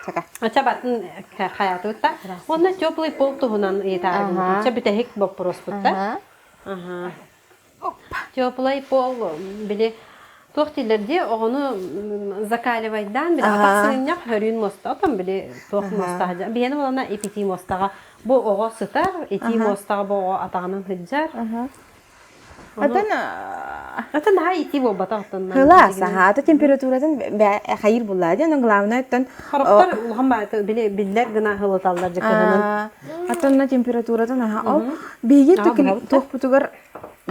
Чака. Ача батын қаяты бұтта. Онда теплый пол тұғынан етағын. Ача бітәхек боп бұрыс бұтта. Теплый пол біле тоқтилерде оғыны закаливайдан біле атақсырыннақ хөрін моста. Отам біле тоқ мостаға. Бейені болана эпити мостаға. Бұ оға сұтар, эти мостаға бұ оға атағынан хүджар. Атын ха ити бол батақтан. Хылас, ата температурадан хайыр болады. Оның главное тон. Характар улған бәті білдер гына хылыталдар жеккенен. Атонна температурадан ол бейге тоқ бұтығыр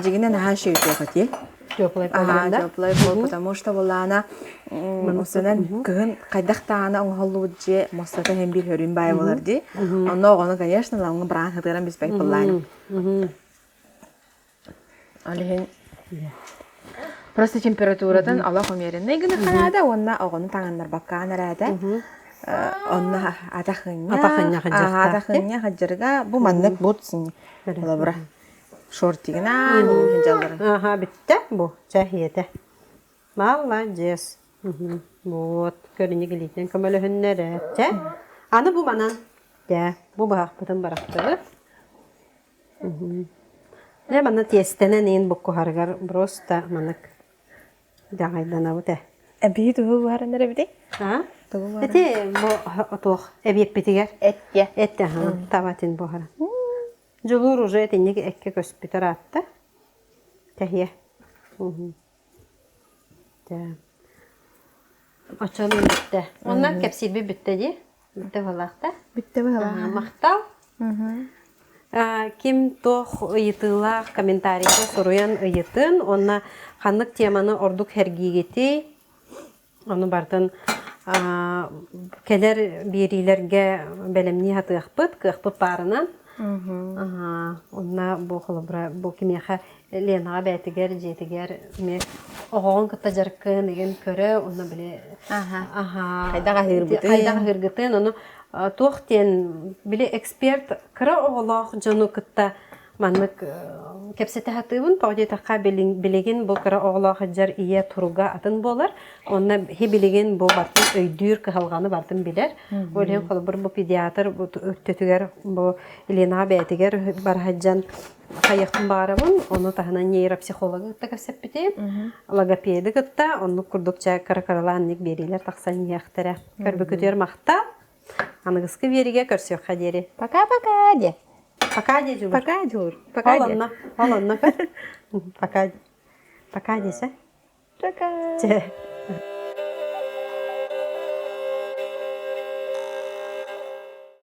жегінен аға шеуте қати. Теплый пол, да? Теплый пол, потому что болана мұсынан күн қайдақтағаны оңғалу же мұстата hem bir hörün бай болар де. Онна оғаны, конечно, лаңы біран хытыран бізбәк болайын. Алихин просто температурадан Аллах умеренный гына қанада, онна оғаны таңандар баққан арада. Онна атақыння хаджырға бұл маннық бұтсын. Ола бұра шортигіна немін жалдары. Бітті бұл жахиеті. Молодец. Вот, көріне келейтен көмілі хүннері. Аны бұл манан. Бұл бағақ бұтын барақтығы. Мана тестенен ең бұл қоғарғар просто манық дағайдан ауыды. Әбейі тұғы бағарындар әбейді? Әте бұл тұқ әбейіп бітігер? Әтті, табатын бұғаран. Жолур уже әтенек әкке көсіп бітір атты. Тәхие. Очалын бітті. Оннан кәпсейбі бітті де? Бітті балақта? Бітті балақта. Мақтал? Ким тоқ ұйытылақ комментарийді сұруян ұйытын, онна қанық теманы ордық әргейгеті, оны бартын кәлер берилерге бәлемні хатығықпыт, қықпыт барынан. Онна бұл кемеға ленаға бәтігер, жетігер, оғауын күтті жарқын еген көрі, оны біле... Қайдаға хыргытын, оны тоқтен біле эксперт кыра оғылақ жону күтті маннык кепсете хатыбын паудетакка билеген бу кара огло хаджар ие туруга атын болар. Онна хи билеген бу бартын өйдүр кылганы бартын билер. Олен колбур бу педиатр бу өттөтүгөр бу Елена бетигер бар хаджан кайыктын барабын, оны тахынан нейропсихологы тагасеппите. Логопеди гытта, оны курдукча каракараланник берилер таксан яхтара. Көрбүкөтөр макта. Аныгыскы бериге көрсөкка дери. Пока-пока де. Пока де жур. Пока жур. Пока де. Холонна. Пока. Пока десе. Пока. Че.